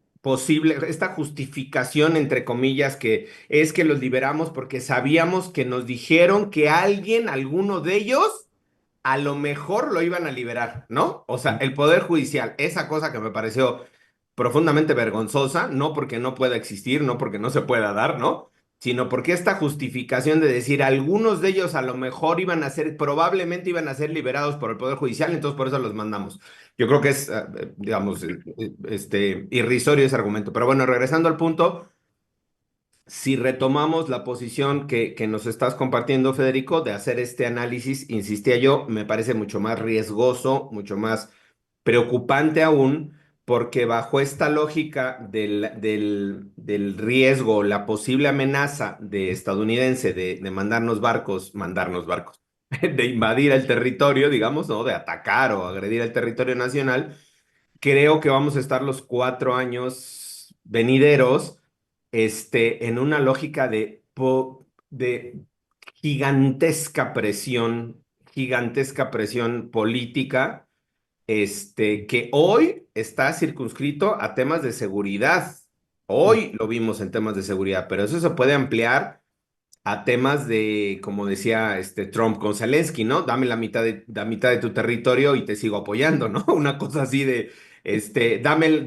justificación, entre comillas, que es que los liberamos porque sabíamos que nos dijeron que alguno de ellos, a lo mejor lo iban a liberar, ¿no? O sea, el Poder Judicial, esa cosa que me pareció profundamente vergonzosa, no porque no pueda existir, no porque no se pueda dar, ¿no? Sino porque esta justificación de decir algunos de ellos a lo mejor probablemente iban a ser liberados por el Poder Judicial, entonces por eso los mandamos. Yo creo que es, digamos, irrisorio ese argumento. Pero bueno, regresando al punto, si retomamos la posición que nos estás compartiendo, Federico, de hacer este análisis, insistía yo, me parece mucho más riesgoso, mucho más preocupante aún, porque bajo esta lógica del riesgo, la posible amenaza de estadounidense de mandarnos barcos, de invadir el territorio, digamos, ¿no? De atacar o agredir el territorio nacional, creo que vamos a estar los 4 años venideros, en una lógica de gigantesca presión política, que hoy está circunscrito a temas de seguridad. Hoy lo vimos en temas de seguridad, pero eso se puede ampliar a temas de, como decía Trump con Zelensky, ¿no? Dame la mitad de tu territorio y te sigo apoyando, ¿no? Una cosa así de, dame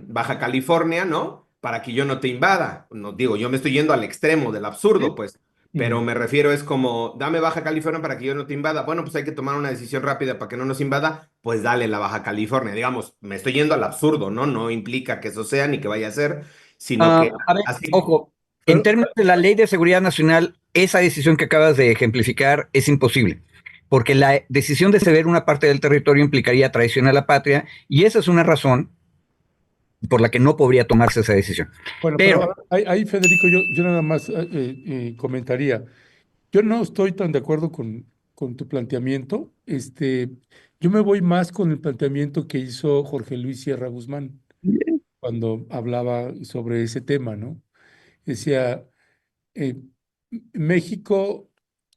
Baja California, ¿no? para que yo no te invada. No digo, yo me estoy yendo al extremo del absurdo, pues. Pero me refiero, es como, dame Baja California para que yo no te invada. Bueno, pues hay que tomar una decisión rápida para que no nos invada, pues dale la Baja California. Digamos, me estoy yendo al absurdo, ¿no? No implica que eso sea ni que vaya a ser, sino que A ver, así. ojo, en Pero, términos de la Ley de Seguridad Nacional, esa decisión que acabas de ejemplificar es imposible, porque la decisión de ceder una parte del territorio implicaría traición a la patria, y esa es una razón por la que no podría tomarse esa decisión. bueno, pero Pero, ahí, Federico, yo nada más comentaría. Yo no estoy tan de acuerdo con tu planteamiento. Yo me voy más con el planteamiento que hizo Jorge Luis Sierra Guzmán cuando hablaba sobre ese tema, ¿no? Decía, eh, México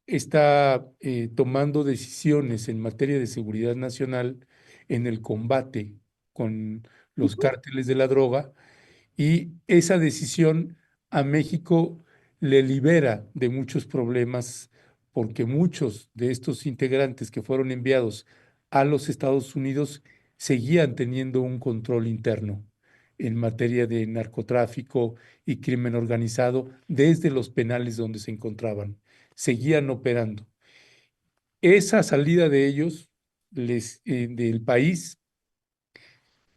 está tomando decisiones en materia de seguridad nacional en el combate con los cárteles de la droga y esa decisión a México le libera de muchos problemas porque muchos de estos integrantes que fueron enviados a los Estados Unidos seguían teniendo un control interno en materia de narcotráfico y crimen organizado desde los penales donde se encontraban. Seguían operando. Esa salida de ellos del país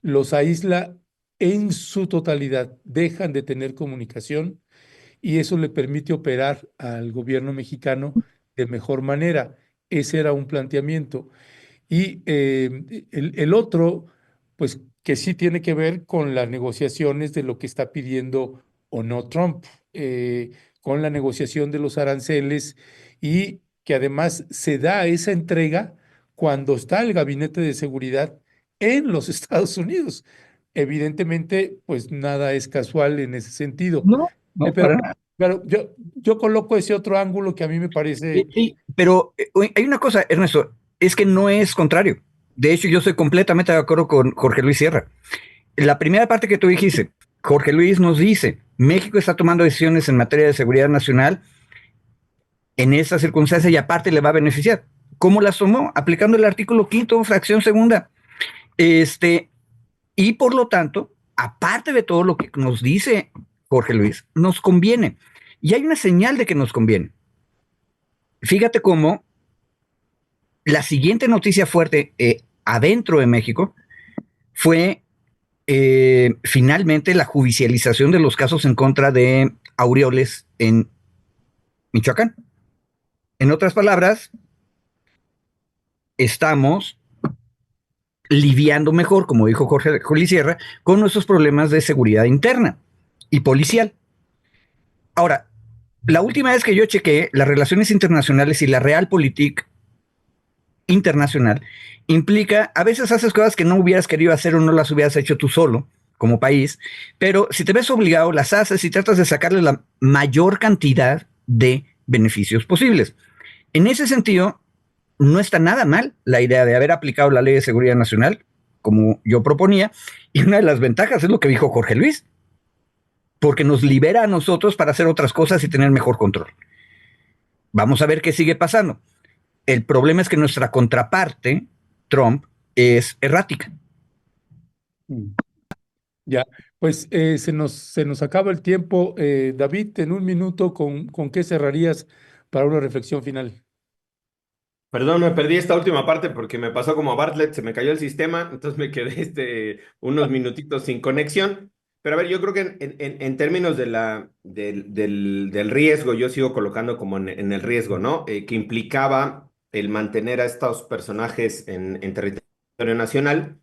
los aísla en su totalidad, dejan de tener comunicación y eso le permite operar al gobierno mexicano de mejor manera. Ese era un planteamiento. Y el otro, pues que sí tiene que ver con las negociaciones de lo que está pidiendo o no Trump, con la negociación de los aranceles y que además se da esa entrega cuando está el gabinete de seguridad en los Estados Unidos. Evidentemente, pues nada es casual en ese sentido. no, Eh, no, pero, para nada. pero yo coloco ese otro ángulo que a mí me parece. Sí, pero hay una cosa, Ernesto, es que no es contrario. De hecho, yo estoy completamente de acuerdo con Jorge Luis Sierra. La primera parte que tú dijiste, Jorge Luis nos dice, México está tomando decisiones en materia de seguridad nacional en esta circunstancia y aparte le va a beneficiar. ¿Cómo las tomó? Aplicando el artículo quinto, fracción segunda. Y por lo tanto, aparte de todo lo que nos dice Jorge Luis, nos conviene. Y hay una señal de que nos conviene. Fíjate cómo la siguiente noticia fuerte adentro de México fue finalmente la judicialización de los casos en contra de Aureoles en Michoacán. En otras palabras, estamos lidiando mejor, como dijo Jorge Luis Sierra, con nuestros problemas de seguridad interna y policial. Ahora, la última vez que yo chequé, las relaciones internacionales y la realpolitik internacional implica, a veces haces cosas que no hubieras querido hacer o no las hubieras hecho tú solo, como país, pero si te ves obligado, las haces y tratas de sacarle la mayor cantidad de beneficios posibles. En ese sentido, no está nada mal la idea de haber aplicado la Ley de Seguridad Nacional, como yo proponía, y una de las ventajas es lo que dijo Jorge Luis, porque nos libera a nosotros para hacer otras cosas y tener mejor control. Vamos a ver qué sigue pasando. El problema es que nuestra contraparte, Trump, es errática. Ya, pues se nos acaba el tiempo. David, en un minuto, ¿con qué cerrarías para una reflexión final? Perdón, me perdí esta última parte porque me pasó como a Bartlett, se me cayó el sistema, entonces me quedé unos minutitos sin conexión. Pero a ver, yo creo que en términos del riesgo, yo sigo colocando como en el riesgo, ¿no? Que implicaba el mantener a estos personajes en territorio nacional.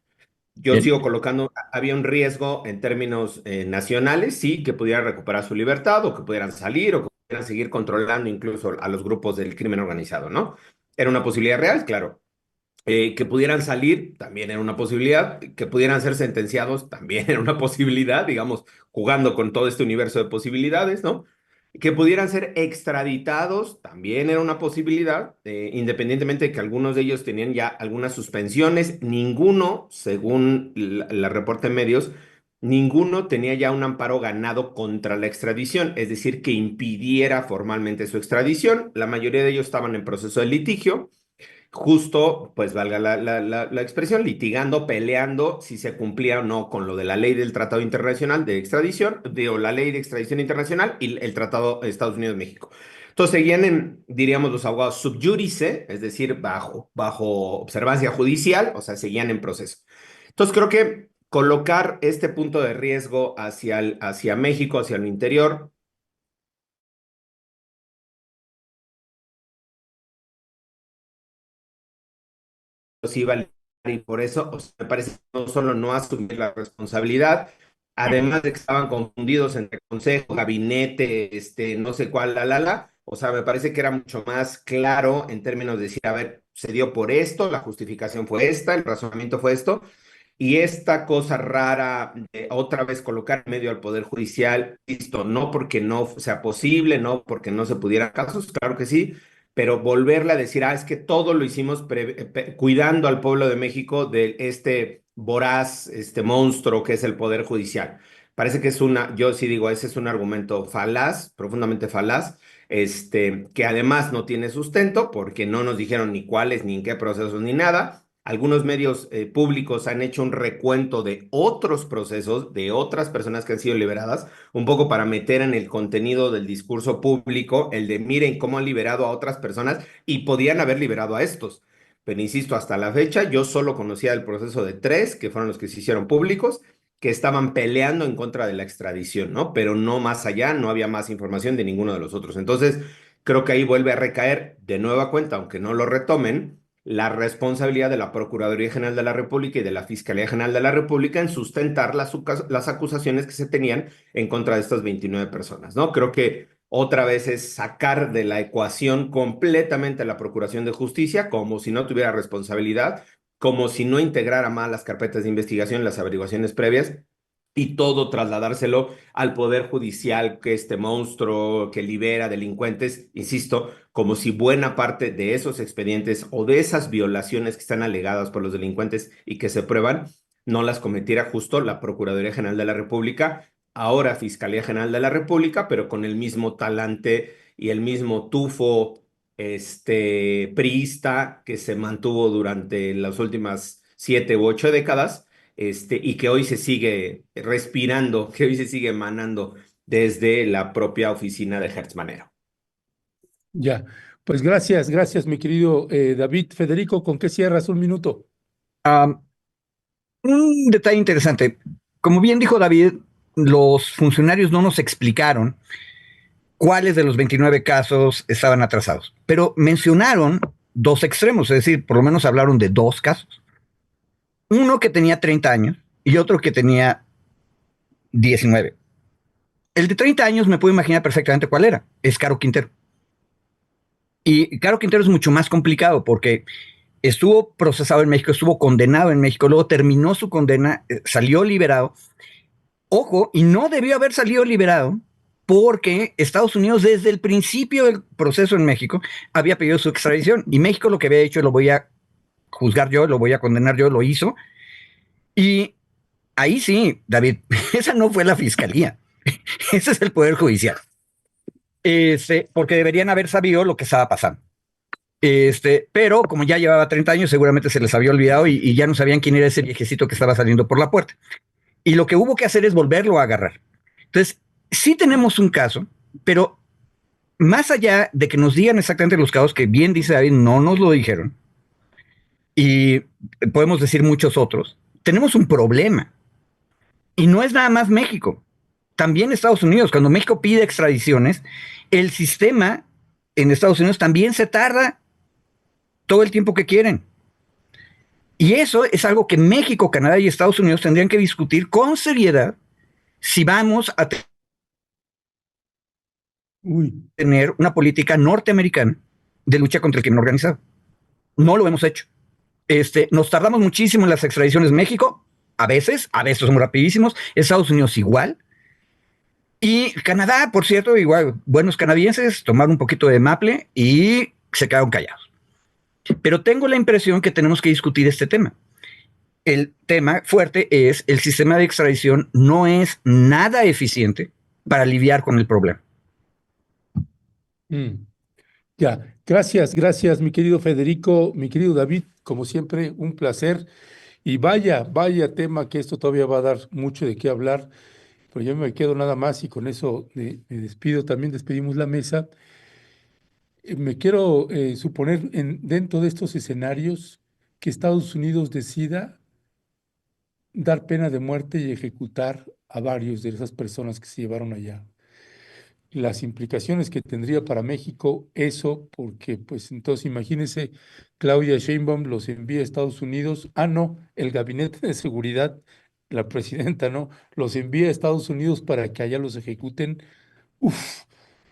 Yo Bien. sigo colocando, había un riesgo en términos nacionales, sí, que pudieran recuperar su libertad o que pudieran salir o que pudieran seguir controlando incluso a los grupos del crimen organizado, ¿no? Era una posibilidad real, claro. Que pudieran salir, también era una posibilidad. Que pudieran ser sentenciados, también era una posibilidad, digamos, jugando con todo este universo de posibilidades, ¿no? Que pudieran ser extraditados, también era una posibilidad, independientemente de que algunos de ellos tenían ya algunas suspensiones, ninguno, según la reporte en medios, ninguno tenía ya un amparo ganado contra la extradición, es decir, que impidiera formalmente su extradición. La mayoría de ellos estaban en proceso de litigio. justo, pues valga la expresión, litigando, peleando si se cumplía o no con lo de la ley del Tratado Internacional de Extradición, digo, la ley de extradición internacional y el Tratado de Estados Unidos-México. Entonces seguían en, diríamos los abogados, sub judice, es decir, bajo observancia judicial, o sea, seguían en proceso. Entonces creo que colocar este punto de riesgo hacia México, hacia el interior, sí vale, y por eso, o sea, me parece que no solo no asumir la responsabilidad, además de que estaban confundidos entre consejo, gabinete, no sé cuál, o sea, me parece que era mucho más claro en términos de decir, a ver, se dio por esto, la justificación fue esta, el razonamiento fue esto, y esta cosa rara de otra vez colocar en medio al Poder Judicial, listo, no porque no sea posible, no porque no se pudiera casos, claro que sí, pero volverle a decir, es que todo lo hicimos cuidando al pueblo de México de este voraz, este monstruo que es el Poder Judicial. Parece que yo sí digo, ese es un argumento falaz, profundamente falaz, que además no tiene sustento porque no nos dijeron ni cuáles, ni en qué procesos, ni nada. Algunos medios públicos han hecho un recuento de otros procesos, de otras personas que han sido liberadas, un poco para meter en el contenido del discurso público el de miren cómo han liberado a otras personas y podían haber liberado a estos. Pero insisto, hasta la fecha yo solo conocía el proceso de 3, que fueron los que se hicieron públicos, que estaban peleando en contra de la extradición, ¿no? Pero no más allá, no había más información de ninguno de los otros. Entonces, creo que ahí vuelve a recaer de nueva cuenta, aunque no lo retomen, la responsabilidad de la Procuraduría General de la República y de la Fiscalía General de la República en sustentar las acusaciones que se tenían en contra de estas 29 personas, ¿no? Creo que otra vez es sacar de la ecuación completamente a la Procuración de Justicia, como si no tuviera responsabilidad, como si no integrara mal las carpetas de investigación, las averiguaciones previas, y todo trasladárselo al Poder Judicial, que este monstruo que libera delincuentes, insisto, como si buena parte de esos expedientes o de esas violaciones que están alegadas por los delincuentes y que se prueban, no las cometiera justo la Procuraduría General de la República, ahora Fiscalía General de la República, pero con el mismo talante y el mismo tufo priista que se mantuvo durante las últimas 7 u 8 décadas, y que hoy se sigue respirando, que hoy se sigue emanando desde la propia oficina de Hertz Manero. Ya, pues gracias, mi querido David. Federico, ¿con qué cierras? Un minuto. Un detalle interesante. Como bien dijo David, los funcionarios no nos explicaron cuáles de los 29 casos estaban atrasados, pero mencionaron dos extremos, es decir, por lo menos hablaron de dos casos. Uno que tenía 30 años y otro que tenía 19. El de 30 años me puedo imaginar perfectamente cuál era. Es Caro Quintero. Y Caro Quintero es mucho más complicado porque estuvo procesado en México, estuvo condenado en México, luego terminó su condena, salió liberado. Ojo, y no debió haber salido liberado porque Estados Unidos desde el principio del proceso en México había pedido su extradición y México lo que había hecho lo voy a juzgar yo, lo voy a condenar yo, lo hizo. Y ahí sí, David, esa no fue la fiscalía, ese es el Poder Judicial. Porque deberían haber sabido lo que estaba pasando. Pero como ya llevaba 30 años, seguramente se les había olvidado y ya no sabían quién era ese viejecito que estaba saliendo por la puerta. Y lo que hubo que hacer es volverlo a agarrar. Entonces, sí tenemos un caso, pero más allá de que nos digan exactamente los casos, que bien dice David, no nos lo dijeron, y podemos decir muchos otros, tenemos un problema. Y no es nada más México, también Estados Unidos. Cuando México pide extradiciones, el sistema en Estados Unidos también se tarda todo el tiempo que quieren. Y eso es algo que México, Canadá y Estados Unidos tendrían que discutir con seriedad si vamos a tener una política norteamericana de lucha contra el crimen organizado. No lo hemos hecho. Nos tardamos muchísimo en las extradiciones. México, a veces somos rapidísimos. Estados Unidos igual. Y Canadá, por cierto, igual, buenos canadienses, tomaron un poquito de maple y se quedaron callados. Pero tengo la impresión que tenemos que discutir este tema. El tema fuerte es el sistema de extradición no es nada eficiente para lidiar con el problema. Ya, gracias, mi querido Federico, mi querido David, como siempre, un placer. Y vaya tema que esto todavía va a dar mucho de qué hablar, pero yo me quedo nada más y con eso me despido. También despedimos la mesa. Me quiero suponer dentro de estos escenarios que Estados Unidos decida dar pena de muerte y ejecutar a varios de esas personas que se llevaron allá. Las implicaciones que tendría para México eso, porque pues entonces imagínense, Claudia Sheinbaum los envía a Estados Unidos, no, el Gabinete de Seguridad, la presidenta, ¿no? Los envía a Estados Unidos para que allá los ejecuten. Uf,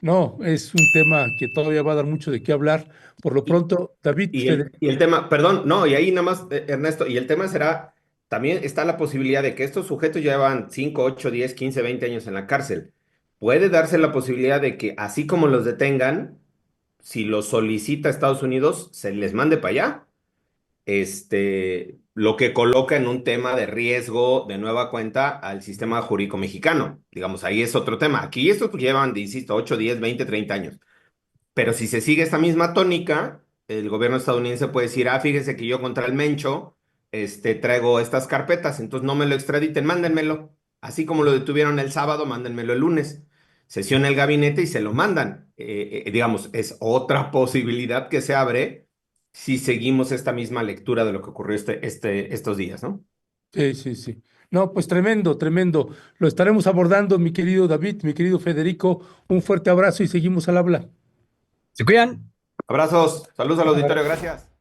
no, es un tema que todavía va a dar mucho de qué hablar. Por lo Y, pronto, David, y el tema, perdón, no, y ahí nada más, Ernesto, y el tema será, también está la posibilidad de que estos sujetos llevan 5, 8, 10, 15, 20 años en la cárcel. Puede darse la posibilidad de que así como los detengan, si los solicita Estados Unidos, se les mande para allá. Lo que coloca en un tema de riesgo de nueva cuenta al sistema jurídico mexicano. Digamos, ahí es otro tema. Aquí estos pues, llevan, insisto, 8, 10, 20, 30 años. Pero si se sigue esta misma tónica, el gobierno estadounidense puede decir, fíjese que yo contra el Mencho, traigo estas carpetas, entonces no me lo extraditen, mándenmelo. Así como lo detuvieron el sábado, mándenmelo el lunes. Sesiona el gabinete y se lo mandan. Digamos, es otra posibilidad que se abre si seguimos esta misma lectura de lo que ocurrió estos días, ¿no? sí, sí, sí. No, pues tremendo, tremendo. Lo estaremos abordando, mi querido David, mi querido Federico. Un fuerte abrazo y seguimos al habla. ¿Se cuidan? Abrazos, saludos al auditorio, gracias.